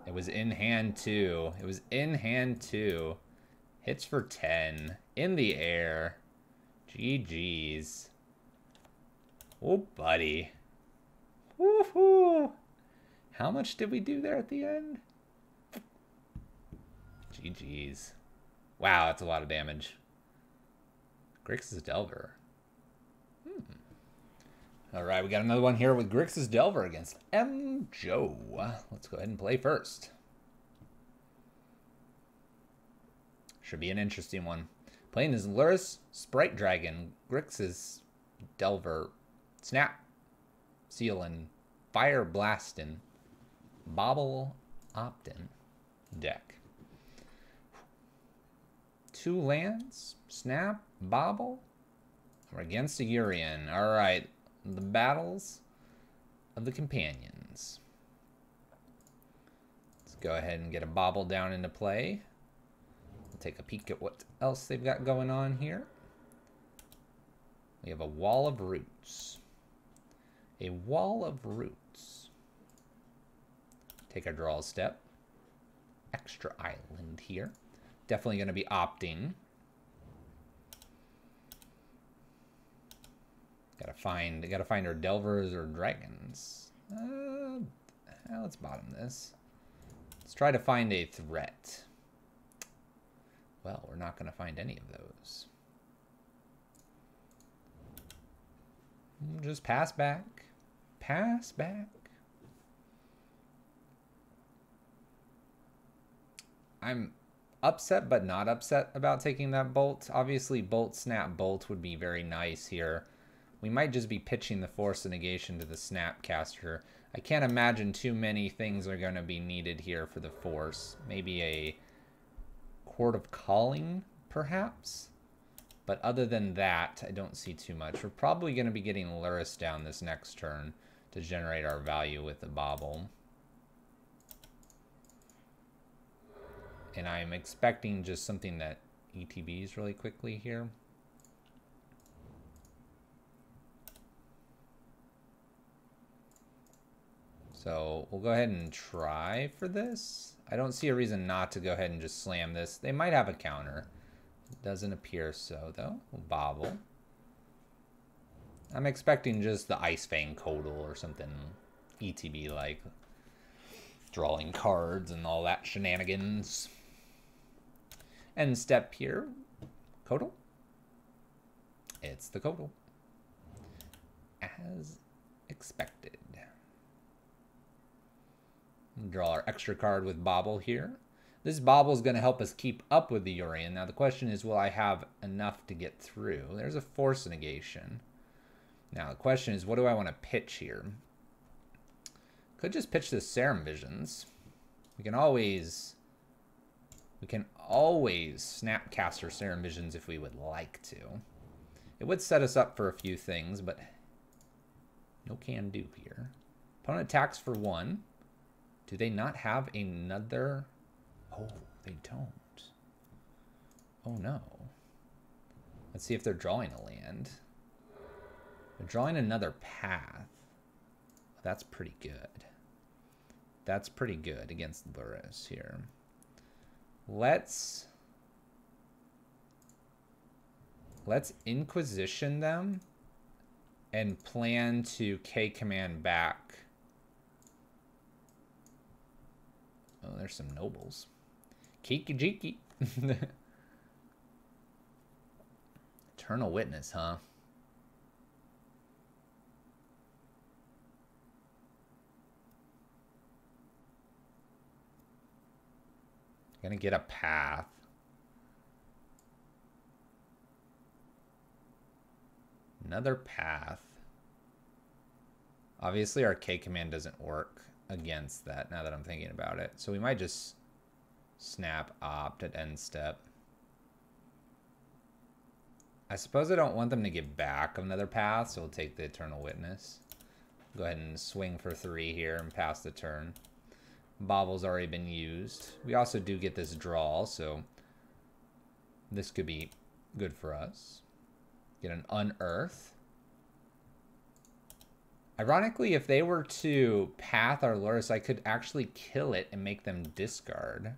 It was in hand too. It was in hand too. Hits for 10. In the air. GG's. Oh, buddy. Woohoo! How much did we do there at the end? GG's. Wow, that's a lot of damage. Grixis Delver. Alright, we got another one here with Grixis Delver against M. Joe. Let's go ahead and play first. Should be an interesting one. Playing is Lurrus, Sprite Dragon, Grixis Delver, Snap, Sealin, Fire Blastin, Bobble Optin deck. 2 lands, Snap, Bobble. We're against a Urian. Alright. The battles of the companions. Let's go ahead and get a Bobble down into play. We'll take a peek at what else they've got going on here. We have a Wall of Roots. A Wall of Roots. Take our draw step. Extra island here. Definitely going to be opting. Gotta find our Delvers or Dragons. Let's bottom this. Let's try to find a threat. Well, we're not gonna find any of those. Just pass back. Pass back. I'm upset but not upset about taking that bolt. Obviously, bolt, snap, bolt would be very nice here. We might just be pitching the Force of Negation to the Snapcaster. I can't imagine too many things are going to be needed here for the Force. Maybe a Court of Calling, perhaps? But other than that, I don't see too much. We're probably going to be getting Lurrus down this next turn to generate our value with the Bobble. And I'm expecting just something that ETBs really quickly here. So we'll go ahead and try for this. I don't see a reason not to go ahead and just slam this. They might have a counter. It doesn't appear so, though. We'll Bobble. I'm expecting just the Ice Fang Codal or something ETB-like. Drawing cards and all that shenanigans. End step here. Codal. It's the Codal. As expected. Draw our extra card with Bobble here. This Bobble is going to help us keep up with the Urian. Now the question is, will I have enough to get through? There's a Force Negation. Now the question is, what do I want to pitch here? Could just pitch the Serum Visions. We can always Snapcaster Serum Visions if we would like to. It would set us up for a few things, but no can do here. Opponent attacks for 1. Do they not have another? Oh, they don't. Oh no. Let's see if they're drawing a land. We're drawing another path. That's pretty good. That's pretty good against Lurrus here. Let's Inquisition them and plan to K command back. Oh, there's some nobles. Kiki jiki. Eternal Witness, huh? Gonna get a path. Another path. Obviously our K command doesn't work against that now that I'm thinking about it. So we might just snap opt at end step. I suppose I don't want them to get back another path, so we'll take the Eternal Witness. Go ahead and swing for 3 here and pass the turn. Bobble's already been used. We also do get this draw, so this could be good for us. Get an Unearth. Ironically, if they were to path our Lurrus, I could actually kill it and make them discard.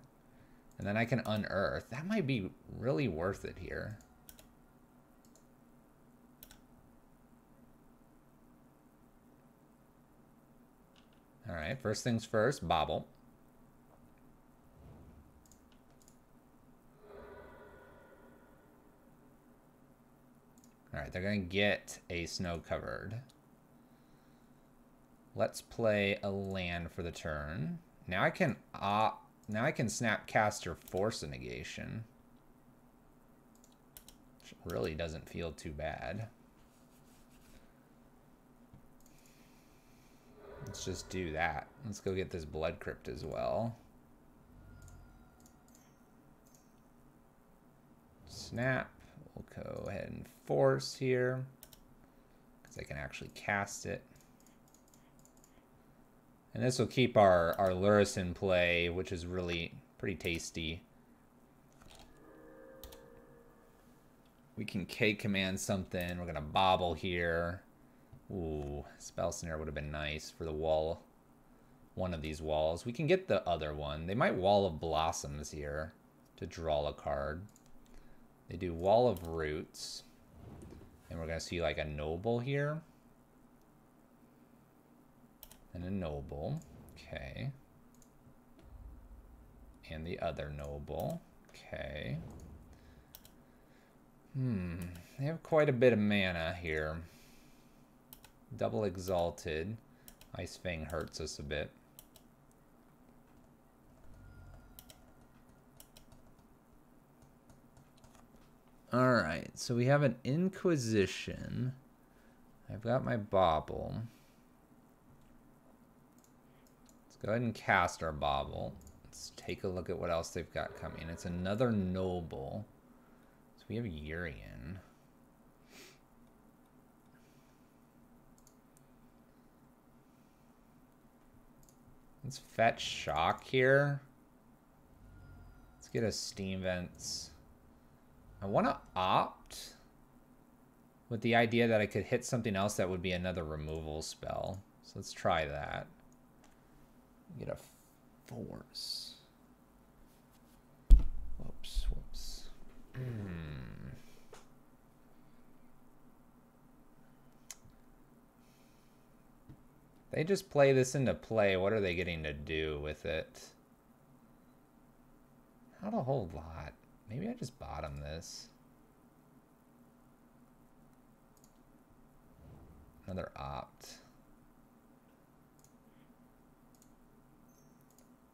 And then I can Unearth. That might be really worth it here. Alright, first things first, Bobble. Alright, they're going to get a snow-covered. Let's play a land for the turn. Now I can snap caster Force a Negation. Which really doesn't feel too bad. Let's just do that. Let's go get this Blood Crypt as well. Snap. We'll go ahead and force here, because I can actually cast it. And this will keep our Lurrus in play, which is really pretty tasty. We can K command something. We're going to Bobble here. Ooh, Spell Snare would have been nice for the wall. One of these walls. We can get the other one. They might Wall of Blossoms here to draw a card. They do Wall of Roots. And we're going to see like a Noble here. And a Noble. Okay. And the other Noble. Okay. They have quite a bit of mana here. Double Exalted. Ice Fang hurts us a bit. Alright, so we have an Inquisition. I've got my Bobble. Let's go ahead and cast our Bobble. Let's take a look at what else they've got coming. It's another Noble. So we have Urian. Let's fetch Shock here. Let's get a Steam Vents. I want to opt with the idea that I could hit something else that would be another removal spell. So let's try that. Get a Force. Whoops. They just play this into play. What are they getting to do with it? Not a whole lot. Maybe I just bottom this. Another opt.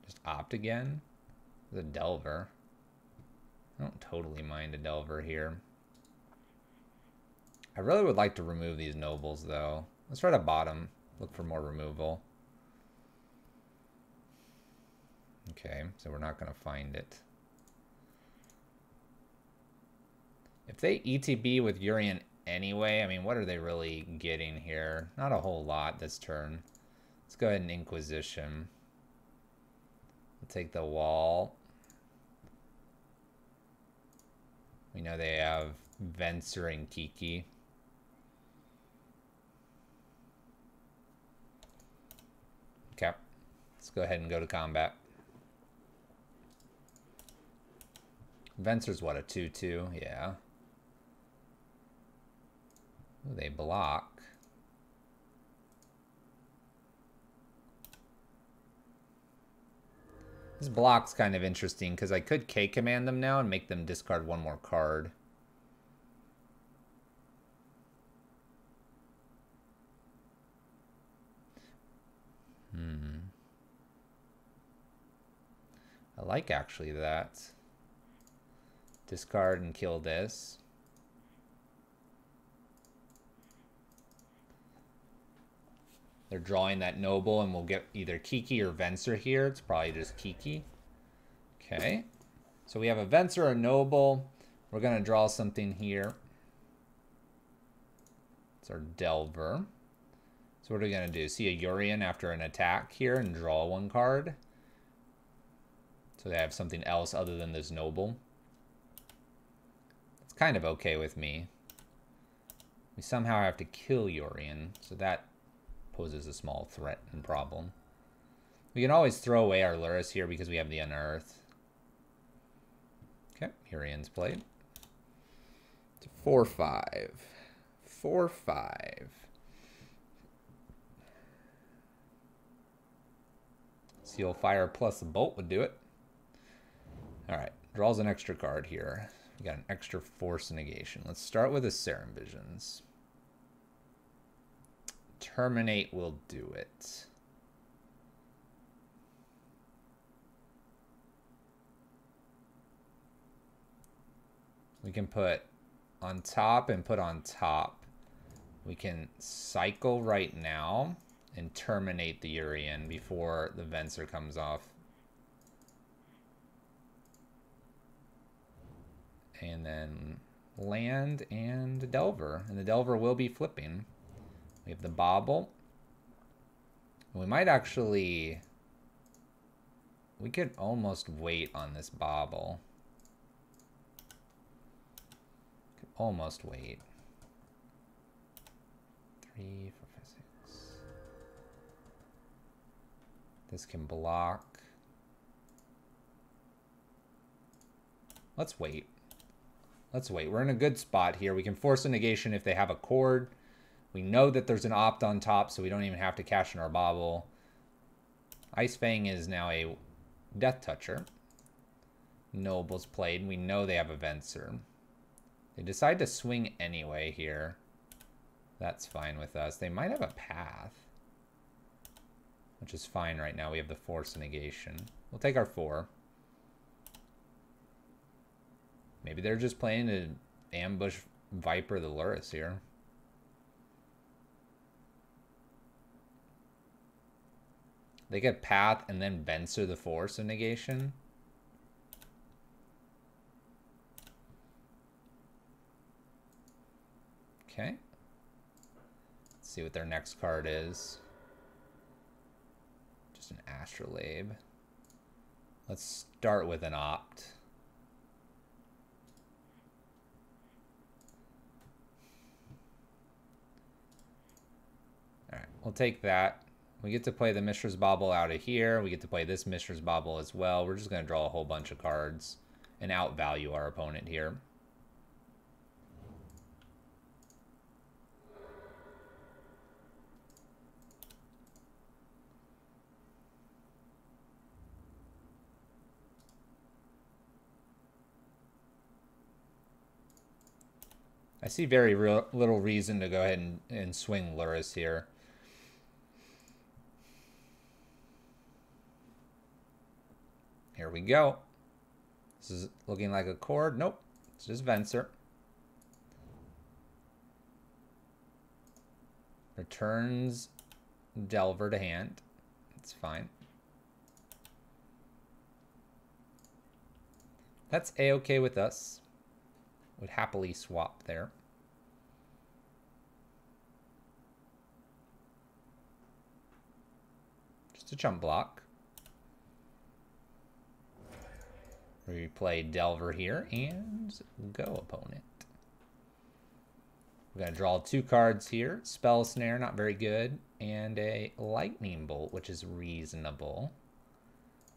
Just opt again? The Delver. I don't totally mind a Delver here. I really would like to remove these Nobles though. Let's try to bottom. Look for more removal. Okay, so we're not going to find it. If they ETB with Urian anyway, I mean, what are they really getting here? Not a whole lot this turn. Let's go ahead and Inquisition. We'll take the wall. We know they have Venser and Kiki. Let's go ahead and go to combat. Venser's what, a 2/2? Yeah. Ooh, they block. This block's kind of interesting because I could K-command them now and make them discard one more card. I like actually that. Discard and kill this. They're drawing that noble and we'll get either Kiki or Venser here. It's probably just Kiki. Okay. So we have a Venser or a noble. We're going to draw something here. It's our Delver. So what are we going to do? See a Urian after an attack here and draw one card. So they have something else other than this noble. It's kind of okay with me. We somehow have to kill Urian, so that poses a small threat and problem. We can always throw away our Lurrus here because we have the Unearth. Okay, Urian's played. It's a 4/5. 4/5. Seal Fire plus a Bolt would do it. Alright, draws an extra card here. We got an extra Force Negation. Let's start with a Serum Visions. Terminate will do it. We can put on top and put on top. We can cycle right now and terminate the Urian before the Venser comes off. And then land and Delver. And the Delver will be flipping. We have the Bauble. We might actually... We could almost wait on this Bauble. Could almost wait. 3, 4, 5, 6. This can block. Let's wait. Let's wait. We're in a good spot here. We can force a negation if they have a cord. We know that there's an opt on top, so we don't even have to cash in our Bauble. Ice Fang is now a Death Toucher. Noble's played, and we know they have a Venser. They decide to swing anyway here. That's fine with us. They might have a Path, which is fine right now. We have the Force Negation. We'll take our 4. Maybe they're just playing to ambush Viper the Lurrus here. They get Path and then Venser the Force of Negation. Okay. Let's see what their next card is. Just an Astrolabe. Let's start with an Opt. Alright, we'll take that. We get to play the Mishra's Bauble out of here. We get to play this Mishra's Bauble as well. We're just going to draw a whole bunch of cards and outvalue our opponent here. I see very little reason to go ahead and swing Lurrus here. Here we go. This is looking like a cord. Nope. It's just Venser. Returns Delver to hand. It's fine. That's a-okay with us. Would happily swap there. Just a chump block. We play Delver here and go opponent. We're going to draw 2 cards here. Spell Snare, not very good. And a Lightning Bolt, which is reasonable.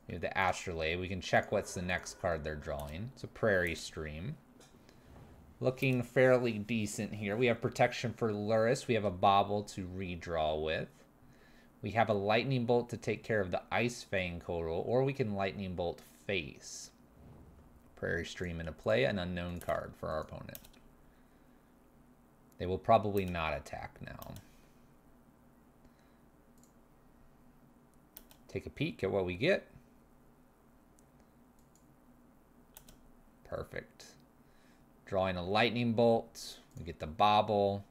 We have the Astrolabe. We can check what's the next card they're drawing. It's a Prairie Stream. Looking fairly decent here. We have protection for Lurrus. We have a Bobble to redraw with. We have a Lightning Bolt to take care of the Ice Fang Coral, or we can Lightning Bolt face. Prairie Stream into play, an unknown card for our opponent. They will probably not attack now. Take a peek at what we get. Perfect. Drawing a Lightning Bolt. We get the Bobble.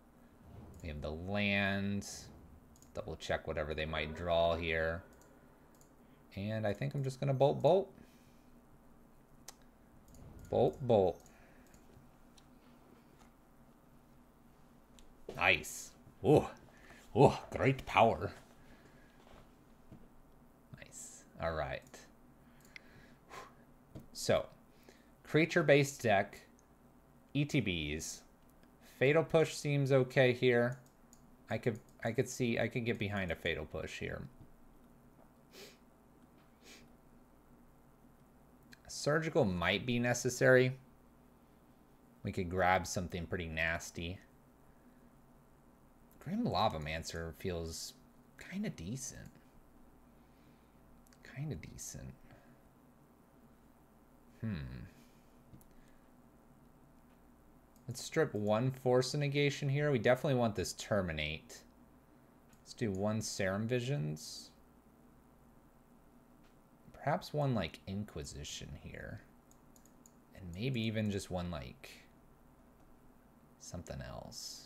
We have the land. Double check whatever they might draw here. And I think I'm just going to bolt, bolt. Bolt, bolt. Nice. Oh, oh, great power. Nice. All right. So, creature-based deck, ETBs. Fatal Push seems okay here. I could get behind a Fatal Push here. Surgical might be necessary. We could grab something pretty nasty. Grim Lavamancer feels kind of decent. Kind of decent. Let's strip 1 Force of Negation here. We definitely want this Terminate. Let's do 1 Serum Visions. Perhaps 1 like Inquisition here. And maybe even just 1 like something else.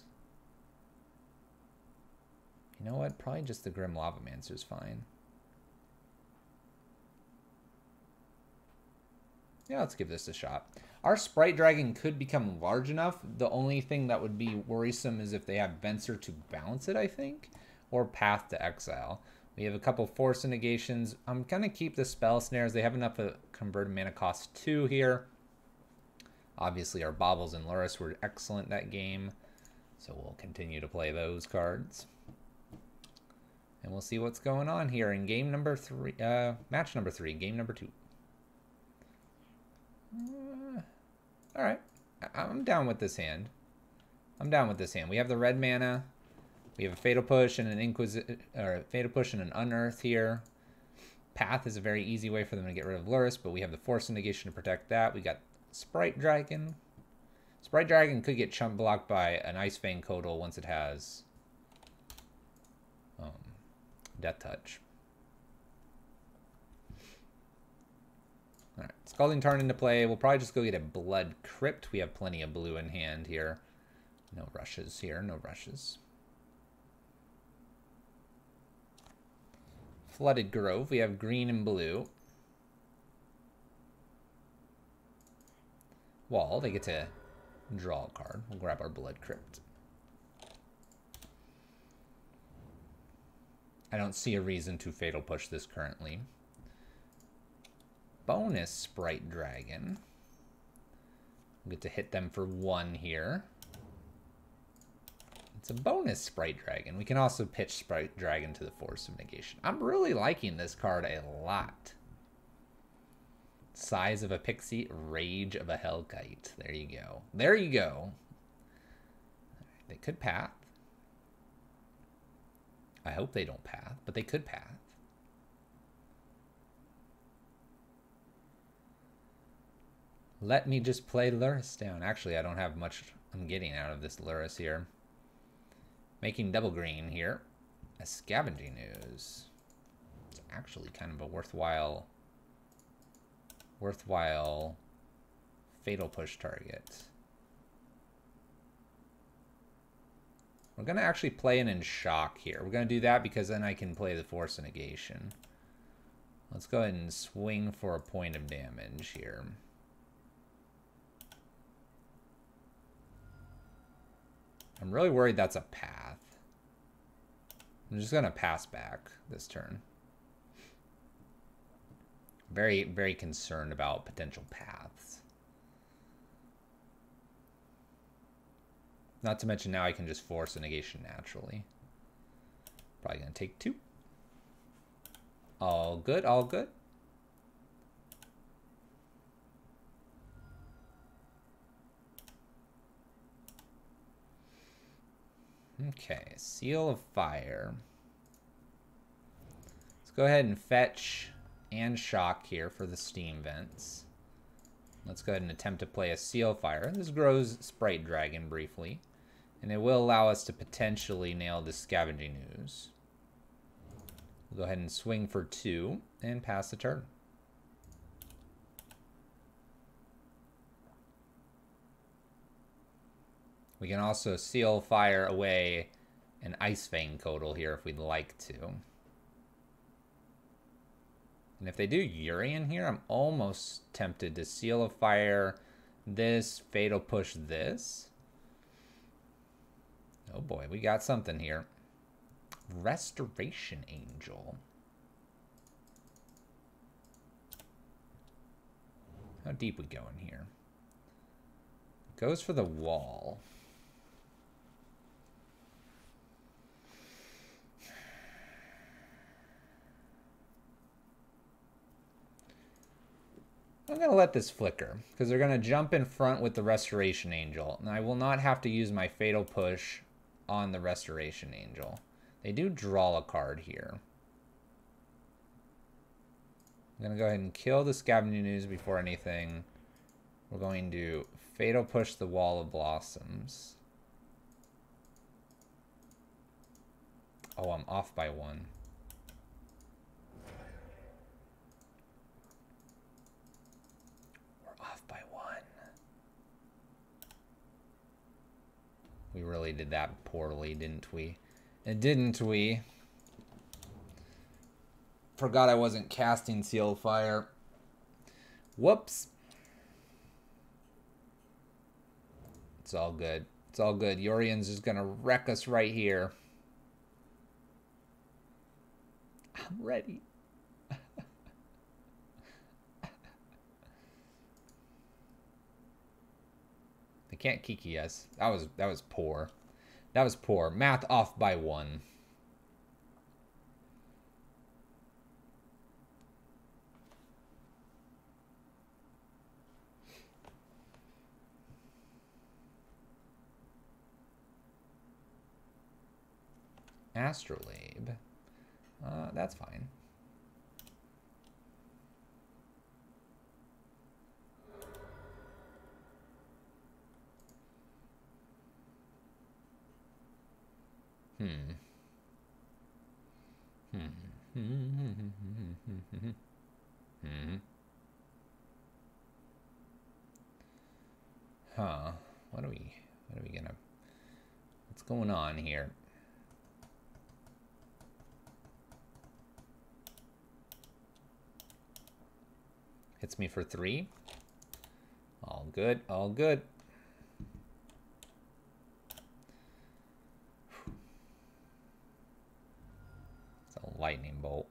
You know what? Probably just the Grim Lavamancer is fine. Yeah, let's give this a shot. Our Sprite Dragon could become large enough. The only thing that would be worrisome is if they have Venser to balance it, I think. Or Path to Exile. We have a couple Force Negations. I'm going to keep the Spell Snares. They have enough of Converted Mana Cost 2 here. Obviously, our Baubles and Lurrus were excellent that game. So we'll continue to play those cards. And we'll see what's going on here in game number 3. Match number 3, game number 2. All right, I'm down with this hand. We have the red mana. We have a Fatal Push and an Fatal Push and an Unearth here. Path is a very easy way for them to get rid of Lurrus, but we have the Force of Negation to protect that. We got Sprite Dragon. Sprite Dragon could get chump blocked by an Ice Fang Codal once it has Death Touch. Alright, Scalding Tarn into play. We'll probably just go get a Blood Crypt. We have plenty of blue in hand here. No rushes here, no rushes. Flooded Grove. We have green and blue. Wall, they get to draw a card. We'll grab our Blood Crypt. I don't see a reason to Fatal Push this currently. Bonus Sprite Dragon. We'll get to hit them for 1 here. It's a bonus Sprite Dragon. We can also pitch Sprite Dragon to the Force of Negation. I'm really liking this card a lot. Size of a Pixie, Rage of a Hellkite. There you go. There you go. They could Path. I hope they don't Path, but they could Path. Let me just play Lurrus down. Actually, I don't have much I'm getting out of this Lurrus here. Making double green here. A Scavenging Ooze. It's actually kind of a worthwhile Fatal Push target. We're going to actually play an in shock here. We're going to do that because then I can play the Force of Negation. Let's go ahead and swing for a point of damage here. I'm really worried that's a Path. I'm just going to pass back this turn. Very, very concerned about potential paths. Not to mention now I can just force a negation naturally. Probably gonna take 2. All good, all good. Okay, Seal of Fire. Let's go ahead and fetch and shock here for the steam vents. Let's go ahead and attempt to play a Seal of Fire. This grows Sprite Dragon briefly, and it will allow us to potentially nail the Scavenging Ooze. We'll go ahead and swing for 2 and pass the turn. We can also Seal Fire away an Ice Fang Codal here if we'd like to. And if they do Urian here, I'm almost tempted to Seal of Fire this, Fatal Push this. Oh boy, we got something here. Restoration Angel. How deep we going here? Goes for the wall. I'm going to let this flicker, because they're going to jump in front with the Restoration Angel. And I will not have to use my Fatal Push on the Restoration Angel. They do draw a card here. I'm going to go ahead and kill the Scavenging Ooze before anything. We're going to Fatal Push the Wall of Blossoms. Oh, I'm off by 1. We really did that poorly, didn't we? And didn't we? Forgot I wasn't casting Seal Fire. Whoops. It's all good. It's all good. Yorian's just gonna wreck us right here. I'm ready. They can't Kiki us. That was poor. That was poor. Math off by 1. Astrolabe. That's fine. Huh. What are we gonna... What's going on here? Hits me for 3. All good, all good. It's a lightning bolt.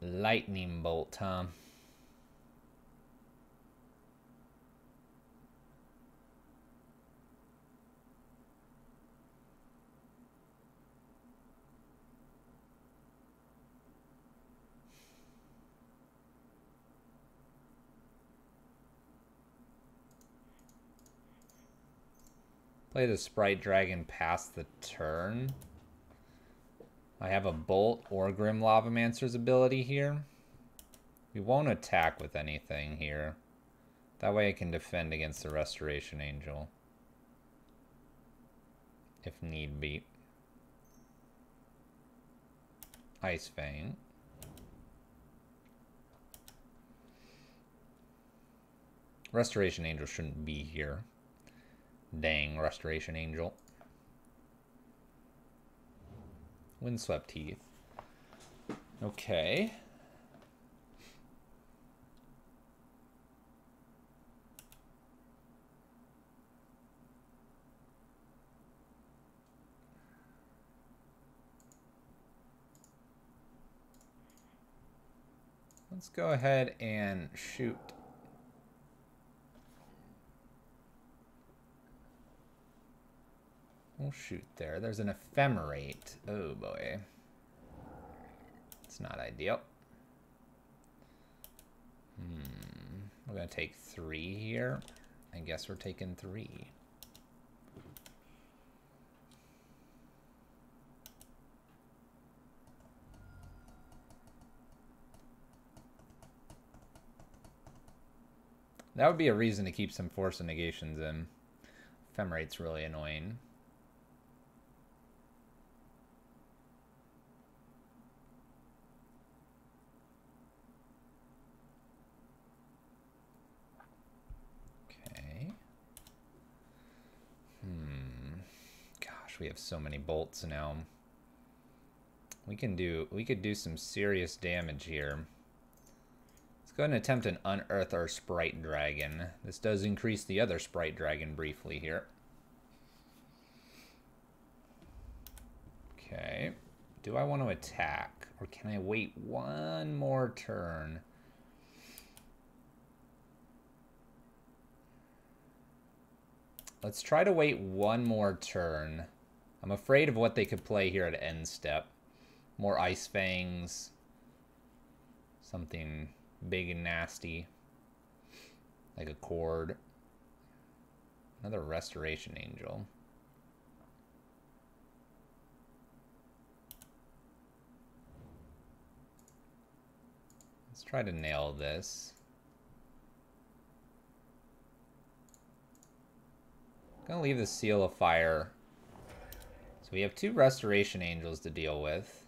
Lightning bolt, huh? Play the Sprite Dragon past the turn. I have a Bolt or Grim Lavamancer's ability here. We won't attack with anything here. That way I can defend against the Restoration Angel. If need be. Ice Fang. Restoration Angel shouldn't be here. Dang, Restoration Angel. Windswept Heath. Okay. Let's go ahead and shoot We'll shoot there. There's an ephemerate. Oh boy. It's not ideal. We're gonna take 3 here. I guess we're taking 3. That would be a reason to keep some force and negations in. Ephemerate's really annoying. Okay. Gosh, we have so many bolts now. We could do some serious damage here. Let's go ahead and attempt an unearth our sprite dragon. This does increase the other sprite dragon briefly here. Okay. Do I want to attack? Or can I wait one more turn? Let's try to wait one more turn. I'm afraid of what they could play here at end step. More Ice Fangs. Something big and nasty. Like a cord. Another Restoration Angel. Let's try to nail this. I'm gonna leave the Seal of Fire. So we have 2 Restoration Angels to deal with.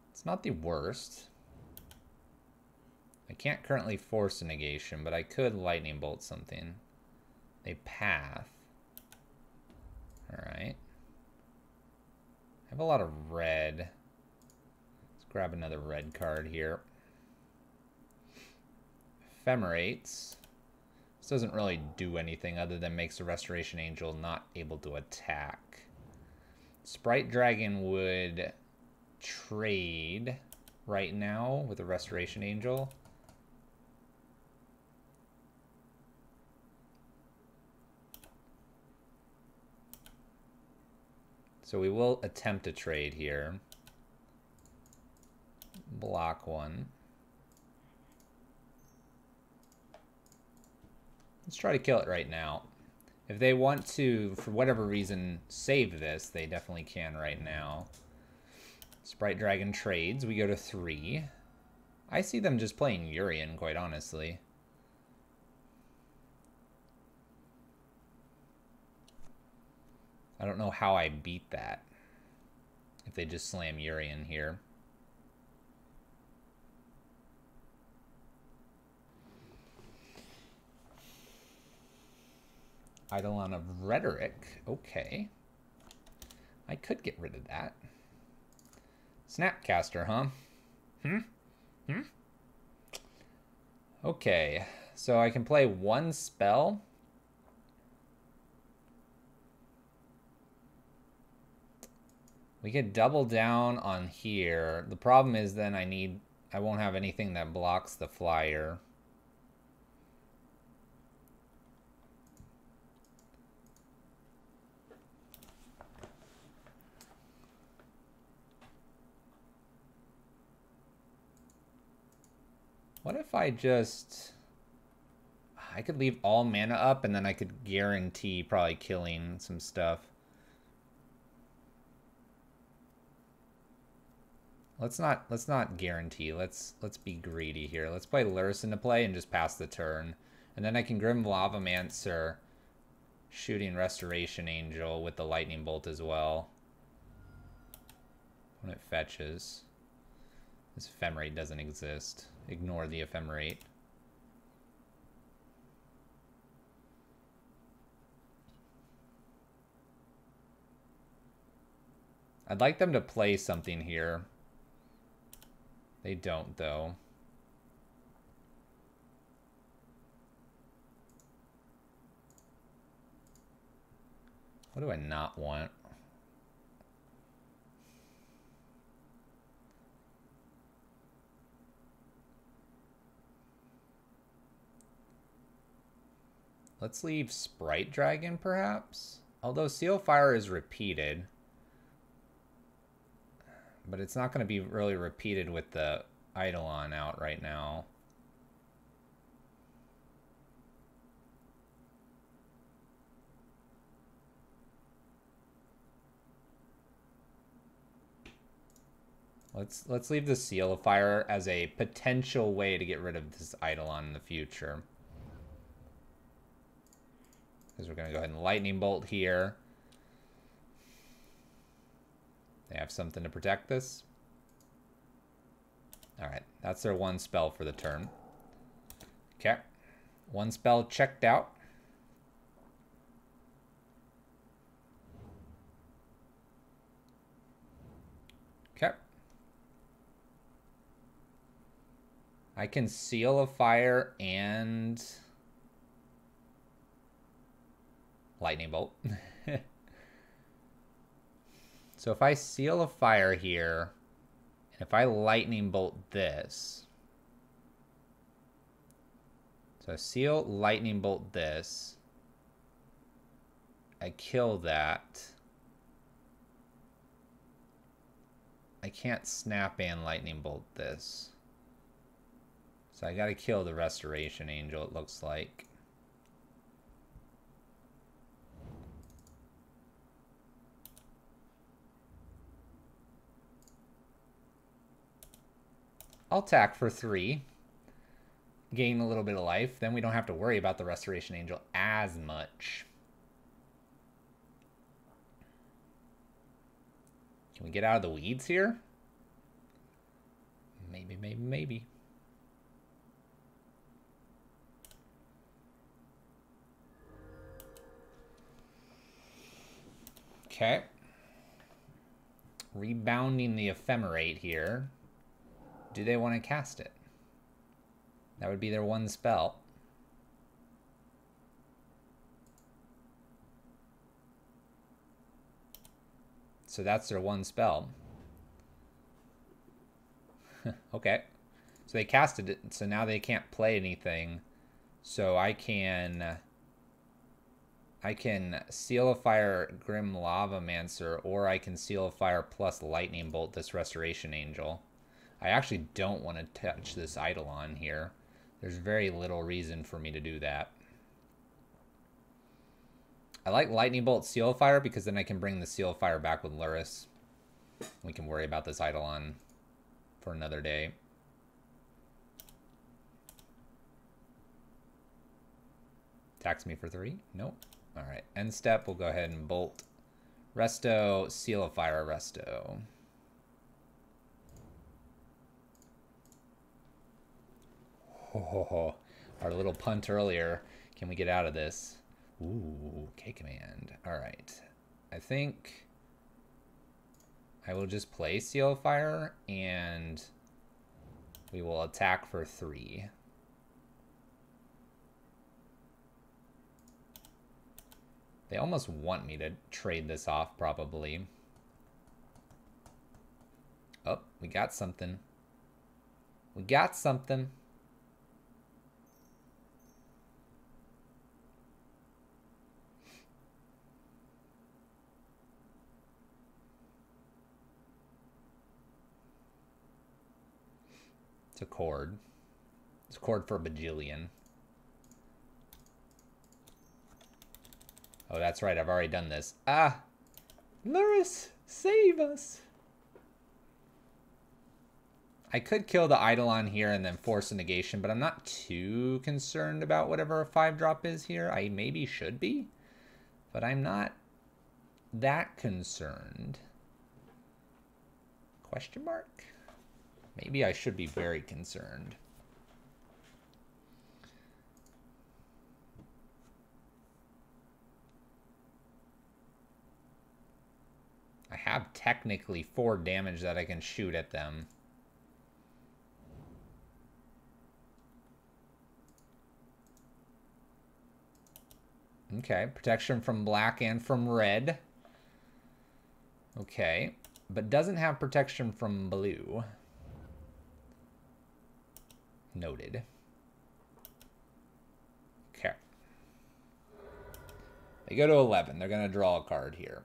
It's not the worst. I can't currently force a negation, but I could Lightning Bolt something. They path. Alright. I have a lot of red. Let's grab another red card here. Ephemerates. This doesn't really do anything other than makes the Restoration Angel not able to attack. Sprite Dragon would trade right now with a Restoration Angel. So we will attempt a trade here. Block 1. Let's try to kill it right now. If they want to, for whatever reason, save this, they definitely can right now. Sprite Dragon trades. We go to 3. I see them just playing Urian, quite honestly. I don't know how I beat that. If they just slam Urian here. Eidolon of Rhetoric. Okay. I could get rid of that. Snapcaster, huh? Okay. So I can play 1 spell. We could double down on here. The problem is then I won't have anything that blocks the flyer. What if I could leave all mana up and then I could guarantee probably killing some stuff. Let's not guarantee. Let's be greedy here. Let's play Lurrus into play and just pass the turn. And then I can Grim Lavamancer, shooting Restoration Angel with the Lightning Bolt as well. When it fetches. This Ephemerate doesn't exist. Ignore the Ephemerate. I'd like them to play something here. They don't, though. What do I not want? Let's leave Sprite Dragon, perhaps? Although Seal Fire is repeated. But it's not going to be really repeated with the Eidolon out right now. Let's leave the Seal of Fire as a potential way to get rid of this Eidolon in the future. Because we're going to go ahead and Lightning Bolt here. They have something to protect this. Alright, that's their one spell for the turn. Okay. One spell checked out. Okay. I can Seal of Fire and Lightning Bolt. So if I Seal of Fire here, and if I Lightning Bolt this, so Seal, Lightning Bolt this, I kill that. I can't Snap and Lightning Bolt this. So I gotta kill the Restoration Angel, it looks like. I'll attack for 3. Gain a little bit of life. Then we don't have to worry about the Restoration Angel as much. Can we get out of the weeds here? Maybe, maybe, maybe. Okay. Rebounding the Ephemerate here. Do they want to cast it? That would be their one spell. So that's their one spell. Okay. So they casted it, so now they can't play anything. So I can Seal of Fire Grim Lavamancer, or I can Seal of Fire plus Lightning Bolt this Restoration Angel. I actually don't want to touch this Eidolon here. There's very little reason for me to do that. I like Lightning Bolt Seal of Fire because then I can bring the Seal of Fire back with Lurrus. We can worry about this Eidolon for another day. Attacks me for 3? Nope. Alright, end step, we'll go ahead and Bolt. Resto, Seal of Fire, Resto. Oh, our little punt earlier. Can we get out of this? Ooh, K-Command. Alright. I think I will just play Seal of Fire, and we will attack for 3. They almost want me to trade this off, probably. Oh, we got something. We got something. It's a chord. It's a chord for a bajillion. Oh, that's right. I've already done this. Ah! Lurrus, save us! I could kill the Eidolon here and then force a negation, but I'm not too concerned about whatever a 5-drop is here. I maybe should be, but I'm not that concerned. Question mark? Maybe I should be very concerned. I have technically 4 damage that I can shoot at them. Okay, protection from black and from red. Okay, but doesn't have protection from blue. Noted. Okay. They go to 11. They're going to draw a card here.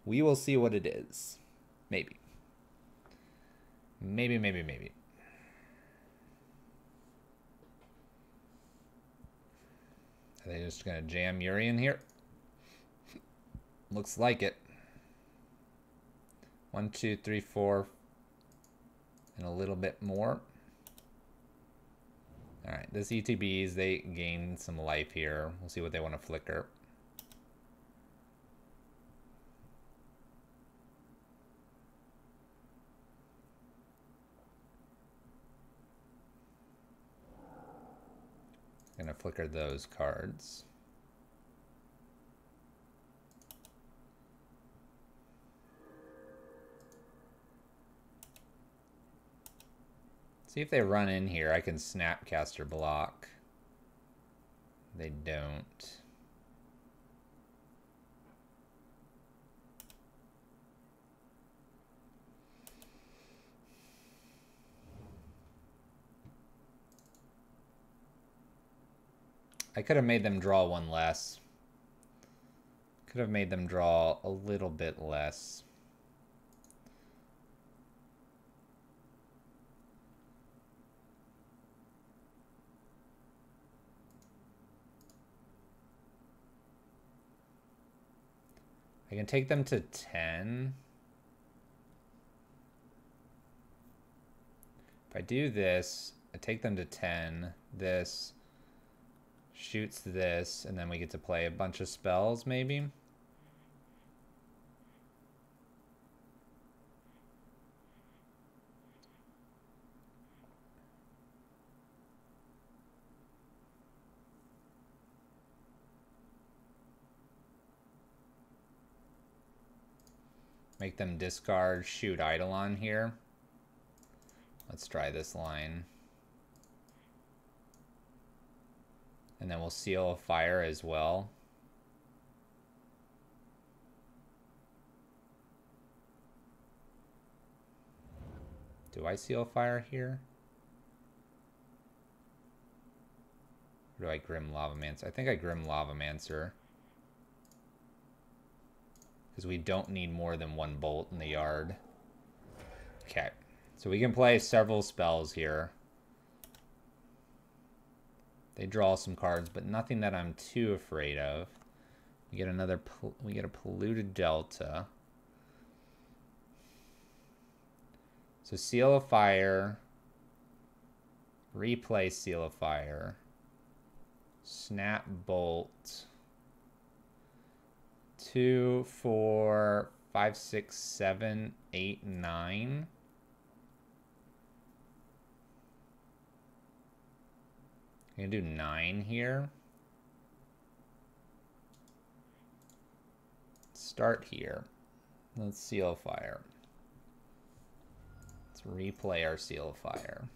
We will see what it is. Maybe. Maybe. Are they just going to jam Yuri in here? Looks like it. 1, 2, 3, 4. And a little bit more. Alright, this ETBs, they gain some life here. We'll see what they want to flicker. Gonna flicker those cards. See if they run in here. I can Snapcaster block. They don't. I could have made them draw one less. Could have made them draw a little bit less. I can take them to 10. If I do this, I take them to 10. This shoots this, and then we get to play a bunch of spells, maybe? Make them discard, shoot Eidolon here. Let's try this line. And then we'll seal a fire as well. Do I seal fire here? Or do I Grim Lavamancer? I think I Grim Lavamancer. Because we don't need more than one bolt in the yard. Okay. So we can play several spells here. They draw some cards, but nothing that I'm too afraid of. We get we get a Polluted Delta. So Seal of Fire. Replay Seal of Fire. Snap Bolt. 2, 4, 5, 6, 7, 8, 9. I'm gonna do 9 here. Start here. Let's Seal Fire. Let's replay our Seal Fire.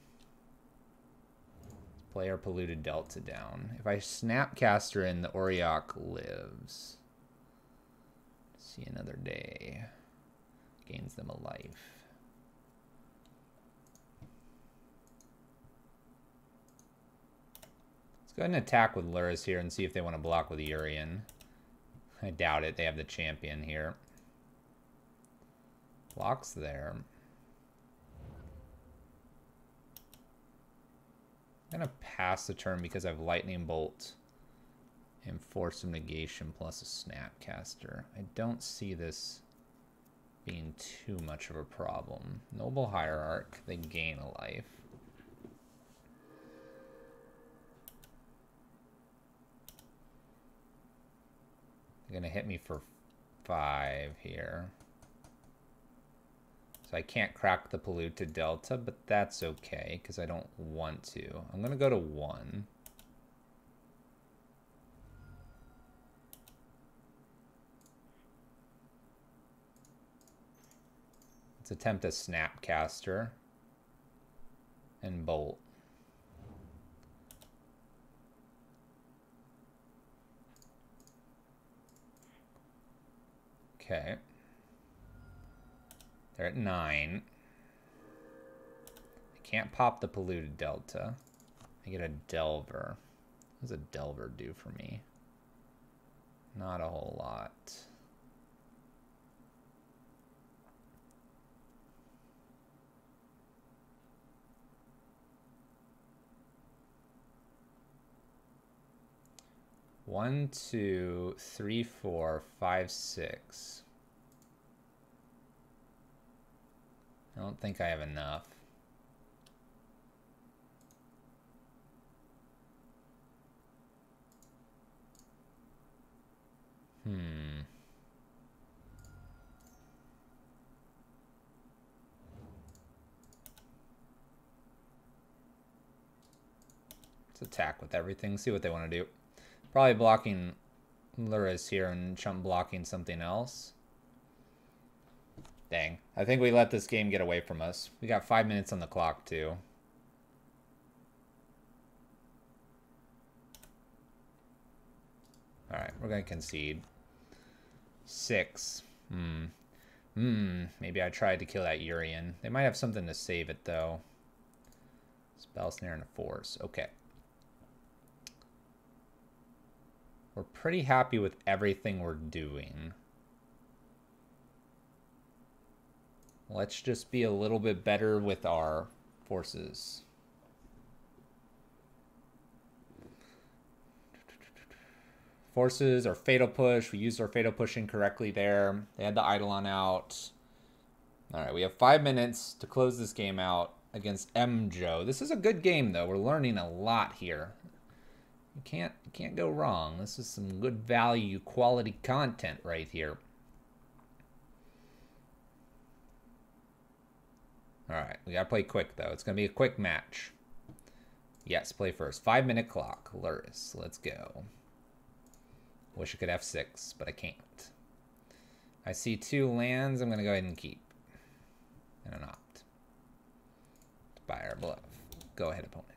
Let's play our Polluted Delta down. If I Snapcaster in, the Auriok lives. See another day. Gains them a life. Let's go ahead and attack with Lurrus here and see if they want to block with Urian. I doubt it. They have the champion here. Blocks there. I'm going to pass the turn because I have Lightning Bolt and Force of Negation plus a Snapcaster. I don't see this being too much of a problem. Noble Hierarch, they gain a life. They're gonna hit me for 5 here. So I can't crack the Polluted Delta, but that's okay, because I don't want to. I'm gonna go to 1. Let's attempt a Snapcaster and Bolt. Okay. They're at 9. I can't pop the Polluted Delta. I get a Delver. What does a Delver do for me? Not a whole lot. One, two, three, four, five, six. I don't think I have enough. Let's attack with everything, see what they want to do. Probably blocking Lurrus here and chump blocking something else. Dang. I think we let this game get away from us. We got 5 minutes on the clock, too. Alright, we're going to concede. 6. Maybe I tried to kill that Urian. They might have something to save it, though. Spell Snare and a Force. Okay. We're pretty happy with everything we're doing. Let's just be a little bit better with our forces. Forces, our Fatal Push. We used our Fatal Push incorrectly there. They had the Eidolon out. Alright, we have 5 minutes to close this game out against Joe. This is a good game, though. We're learning a lot here. You can't go wrong. This is some good value, quality content right here. Alright, we gotta play quick, though. It's gonna be a quick match. Yes, play first. 5-minute clock. Lurrus, let's go. Wish I could F6, but I can't. I see 2 lands. I'm gonna go ahead and keep. And an opt. Buy our bluff. Go ahead, opponent.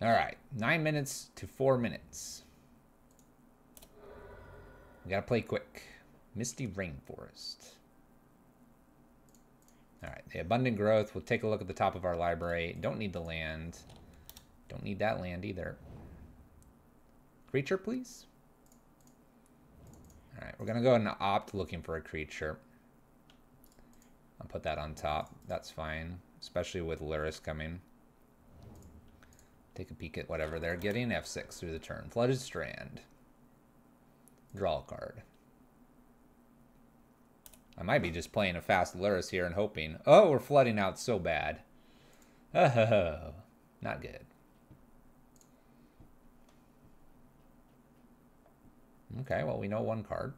Alright, 9 minutes to 4 minutes. We gotta play quick. Misty Rainforest. Alright, the Abundant Growth. We'll take a look at the top of our library. Don't need the land. Don't need that land either. Creature, please. Alright, we're gonna go and opt looking for a creature. I'll put that on top. That's fine. Especially with Lurrus coming. Take a peek at whatever they're getting. F6 through the turn. Flooded Strand. Draw a card. I might be just playing a fast Lurrus here and hoping. Oh, we're flooding out so bad. Oh, not good. Okay, well, we know 1 card.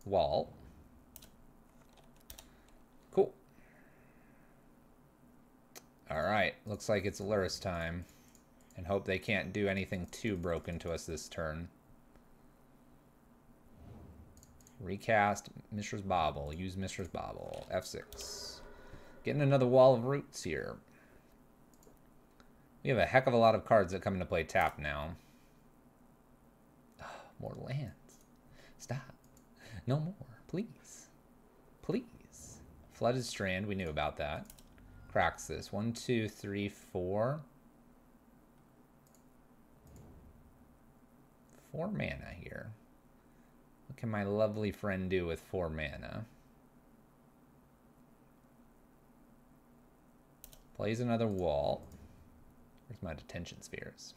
Wall. Cool. Alright, looks like it's Lurrus time. And hope they can't do anything too broken to us this turn. Recast Mishra's Bauble. Use Mishra's Bauble. F6. Getting another wall of roots here. We have a heck of a lot of cards that come into play tap now. Oh, more lands. Stop. No more. Please. Please. Flooded Strand. We knew about that. Cracks this. 1, 2, 3, 4. 4 mana here. What can my lovely friend do with 4 mana? Plays another wall. Where's my detention spheres?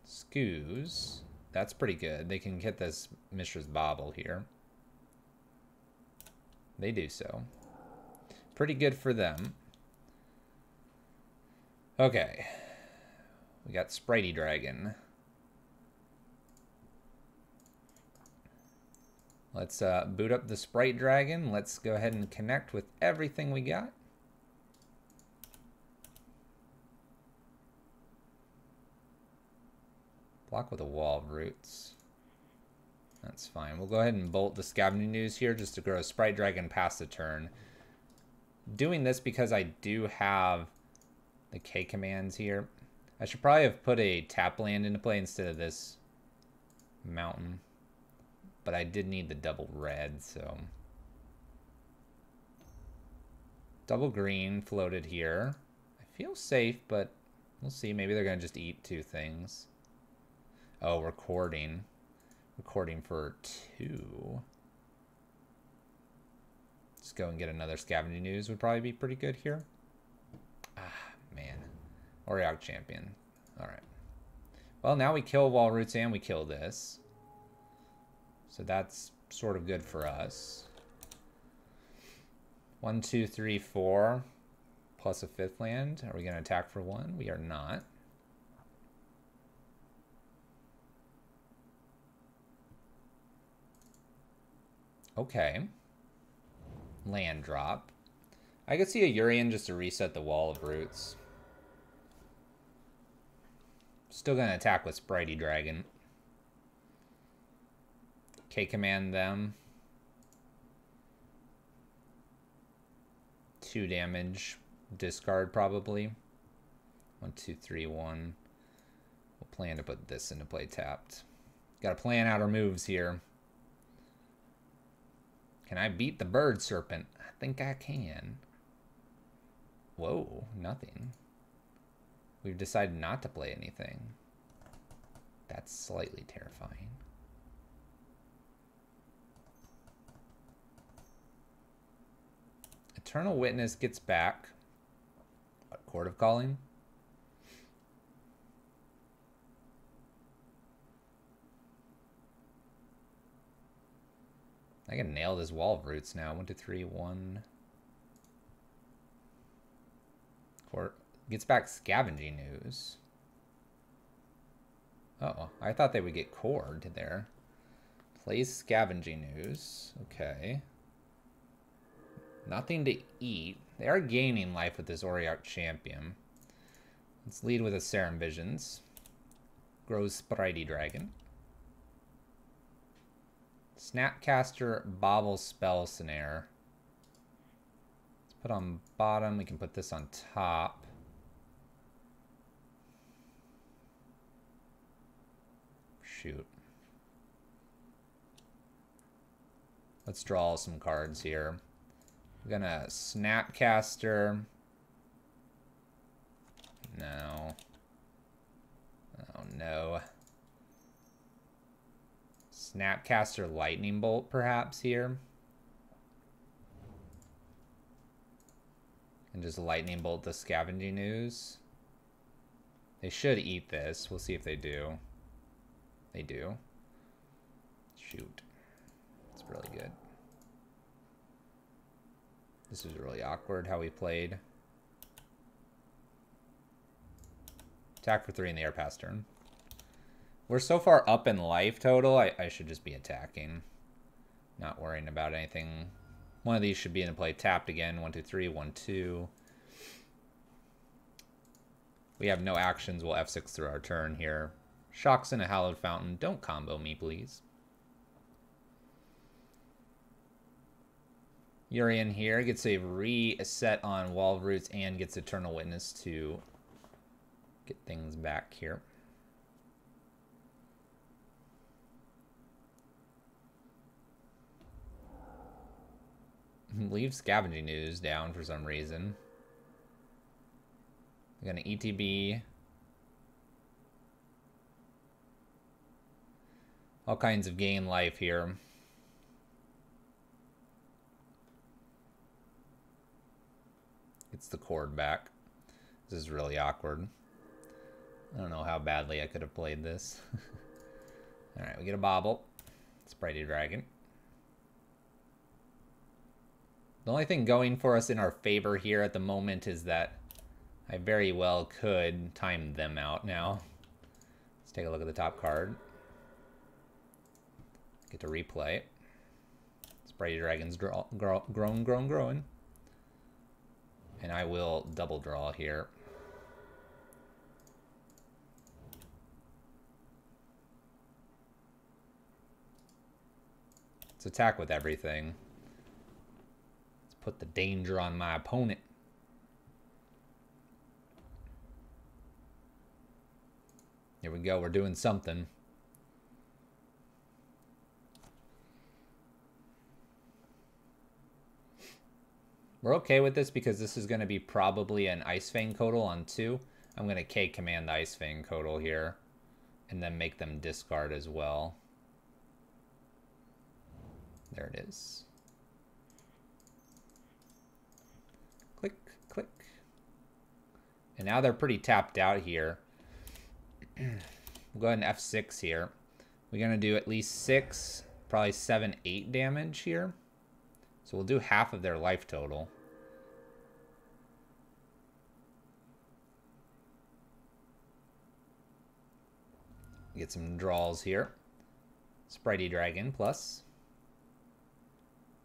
Scoos. That's pretty good. They can get this Mishra's Bauble here. They do so. Pretty good for them. Okay. We got Spritey Dragon. Let's boot up the Sprite Dragon. Let's go ahead and connect with everything we got. Block with a wall of roots. That's fine. We'll go ahead and bolt the Scavenging Ooze here just to grow a Sprite Dragon past the turn. Doing this because I do have the K commands here. I should probably have put a tap land into play instead of this mountain. but I did need the double red, so... Double green floated here. I feel safe, but we'll see. Maybe they're going to just eat 2 things. Oh, recording. Recording for 2. Let's go and get another scavenging news would probably be pretty good here. Ah, man. Oriog champion. Alright. Well, now we kill wall roots and we kill this. So that's sort of good for us. 1, 2, 3, 4. Plus a 5th land. Are we going to attack for 1? We are not. Okay. Land drop. I could see a Urian just to reset the wall of roots. Still going to attack with Spritey Dragon. K-command them. 2 damage. Discard probably. 1, 2, 3, 1. We'll plan to put this into play tapped. Got to plan out our moves here. Can I beat the bird serpent? I think I can. Whoa, nothing. We've decided not to play anything. That's slightly terrifying. Eternal Witness gets back. What, Court of Calling? I can nail this wall of roots now. 1, 2, 3, 1. Court gets back scavenging news. Uh-oh, I thought they would get cored there. Plays scavenging news. Okay. Nothing to eat. They are gaining life with this Oriarch champion. Let's lead with a Serum Visions. Grows Spritey Dragon. Snapcaster, Bobble, Spell Snare. Let's put on bottom. We can put this on top. Shoot. Let's draw some cards here. I'm gonna Snapcaster. No. Oh no. Snapcaster Lightning Bolt perhaps here. And just Lightning Bolt the Scavenging News. They should eat this. We'll see if they do. They do. Shoot. It's really good. This was really awkward how we played. Attack for 3 in the air pass turn. We're so far up in life total, I should just be attacking. Not worrying about anything. One of these should be in play tapped again. 1, 2, 3, 1, 2. We have no actions. We'll F6 through our turn here. Shocks in a Hallowed Fountain. Don't combo me, please. Urian here gets a reset on Wall of Roots and gets Eternal Witness to get things back here. Leave Scavenging News down for some reason. We're gonna ETB. All kinds of gain life here. Gets the cord back. This is really awkward. I don't know how badly I could have played this. Alright, we get a Bobble. Spritey Dragon. The only thing going for us in our favor here at the moment is that I very well could time them out now. Let's take a look at the top card. Get to replay. Spritey Dragon's growing. And I will double draw here. Let's attack with everything. Put the danger on my opponent. Here we go. We're doing something. We're okay with this because this is going to be probably an Ice Fang Codal on 2. I'm going to K command the Ice Fang Codal here and then make them discard as well. There it is. Click, click. And now they're pretty tapped out here. We'll go ahead and F6 here. We're going to do at least 6, probably 7, 8 damage here. So we'll do half of their life total. Get some draws here. Spritey Dragon plus.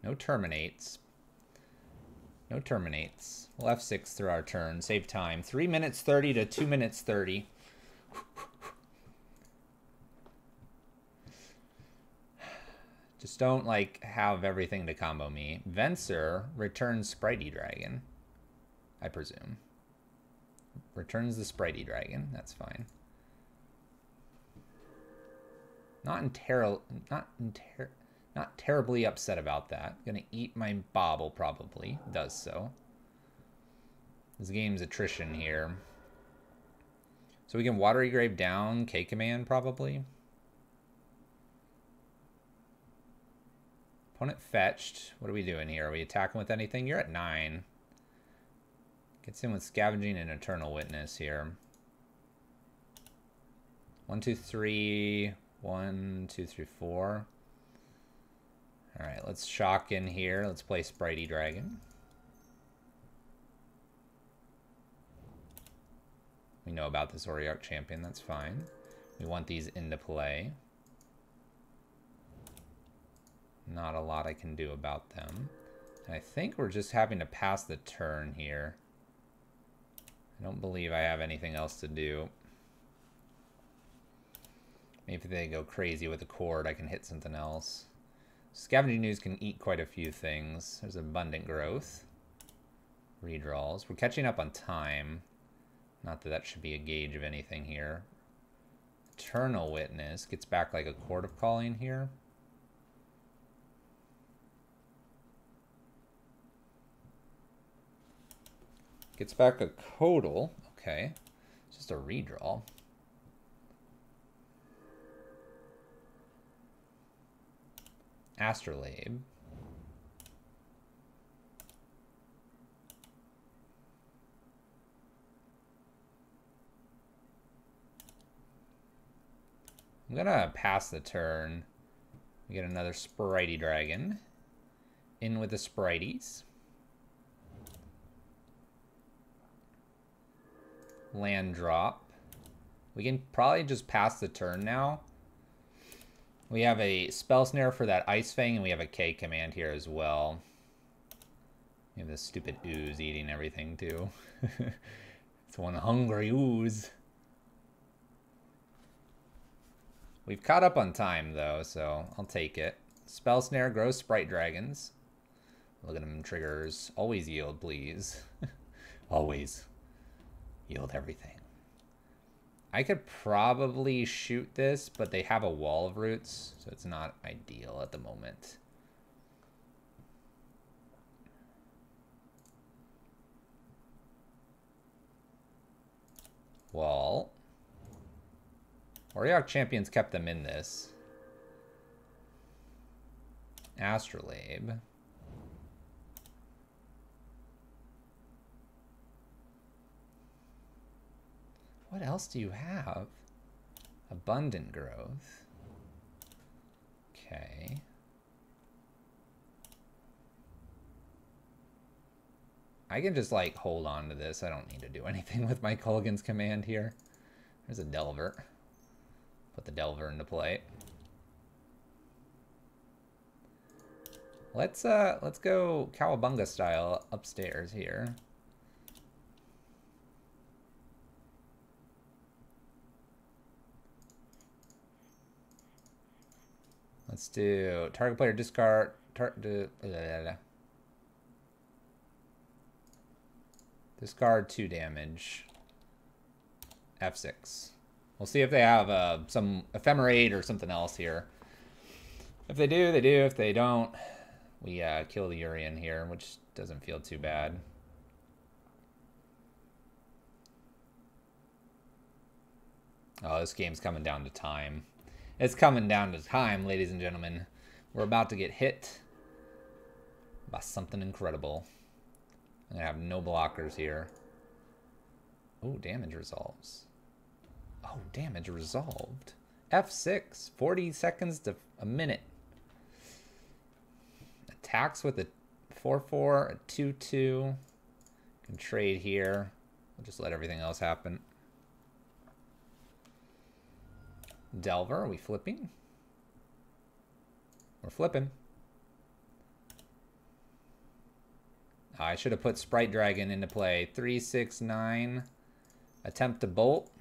No terminates. No terminates. We'll F6 through our turn. Save time. 3 minutes 30 to 2 minutes 30. Just don't, like, have everything to combo me. Venser returns Spritey Dragon, I presume. Returns the Spritey Dragon. That's fine. Not terribly upset about that. Gonna eat my Bobble, probably. Does so. This game's attrition here. So we can Watery Grave down, K command, probably. Opponent fetched. What are we doing here? Are we attacking with anything? You're at 9. Gets in with Scavenging and Eternal Witness here. 1, 2, 3. 1, 2, 3, 4. Alright, let's shock in here. Let's play Spritey Dragon. We know about this Oriarch Champion, that's fine. We want these into play. Not a lot I can do about them. And I think we're just having to pass the turn here. I don't believe I have anything else to do. Maybe if they go crazy with the cord, I can hit something else. Scavenging Ooze can eat quite a few things. There's Abundant Growth. Redraws. We're catching up on time. Not that that should be a gauge of anything here. Eternal Witness gets back like a Chord of Calling here. Gets back a Codal. Okay. It's just a redraw. Astrolabe. I'm gonna pass the turn. We get another Spritey Dragon. In with the Sprities. Land drop. We can probably just pass the turn now. We have a Spell Snare for that Ice Fang, and we have a K command here as well. We have this stupid ooze eating everything, too. It's one hungry ooze. We've caught up on time, though, so I'll take it. Spell Snare, grows Sprite Dragons. Look at them triggers. Always yield, please. Always. Yield everything. I could probably shoot this, but they have a Wall of Roots, so it's not ideal at the moment. Wall. Oriarch Champions kept them in this. Astrolabe. What else do you have? Abundant Growth. Okay. I can just, like, hold on to this. I don't need to do anything with my Kulgan's command here. There's a Delver. Put the Delver into play. Let's go Cowabunga style upstairs here. Let's do target player discard. Discard 2 damage. F6. We'll see if they have some Ephemerate or something else here. If they do, they do. If they don't, we kill the Urian here, which doesn't feel too bad. Oh, this game's coming down to time. It's coming down to time, ladies and gentlemen. We're about to get hit by something incredible. I'm going to have no blockers here. Oh, damage resolves. Oh, damage resolved. F6, 40 seconds to a minute. Attacks with a 4-4, a 2-2. Can trade here. We'll just let everything else happen. Delver, are we flipping? We're flipping. I should have put Sprite Dragon into play. 3, 6, 9. Attempt to bolt.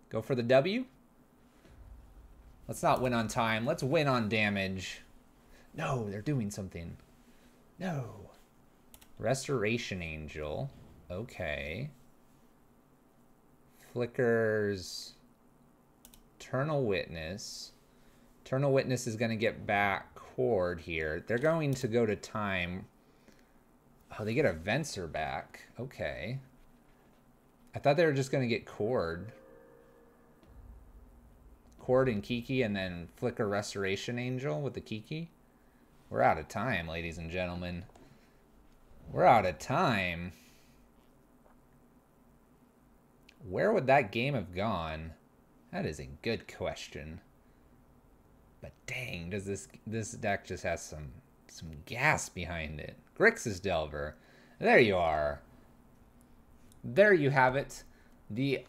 Go for the W. Let's not win on time. Let's win on damage. No, they're doing something. No. Restoration Angel. Okay. Flickers. Eternal Witness. Eternal Witness is going to get back Horde here. They're going to go to time. Oh, they get a Venser back. Okay. I thought they were just going to get Cord. Cord and Kiki, and then Flicker Restoration Angel with the Kiki. We're out of time, ladies and gentlemen. We're out of time. Where would that game have gone? That is a good question. But dang, does this deck just has some gas behind it. Grixis Delver. There you are. There you have it. The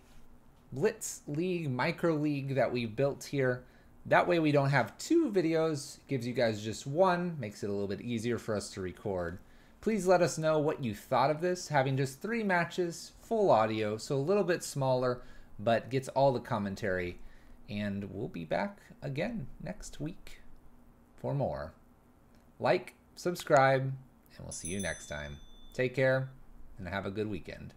Blitz League, Micro League that we built here. That way we don't have 2 videos. Gives you guys just 1. Makes it a little bit easier for us to record. Please let us know what you thought of this. Having just 3 matches, full audio, so a little bit smaller, but gets all the commentary. And we'll be back again next week for more. Like, subscribe, and we'll see you next time. Take care, and have a good weekend.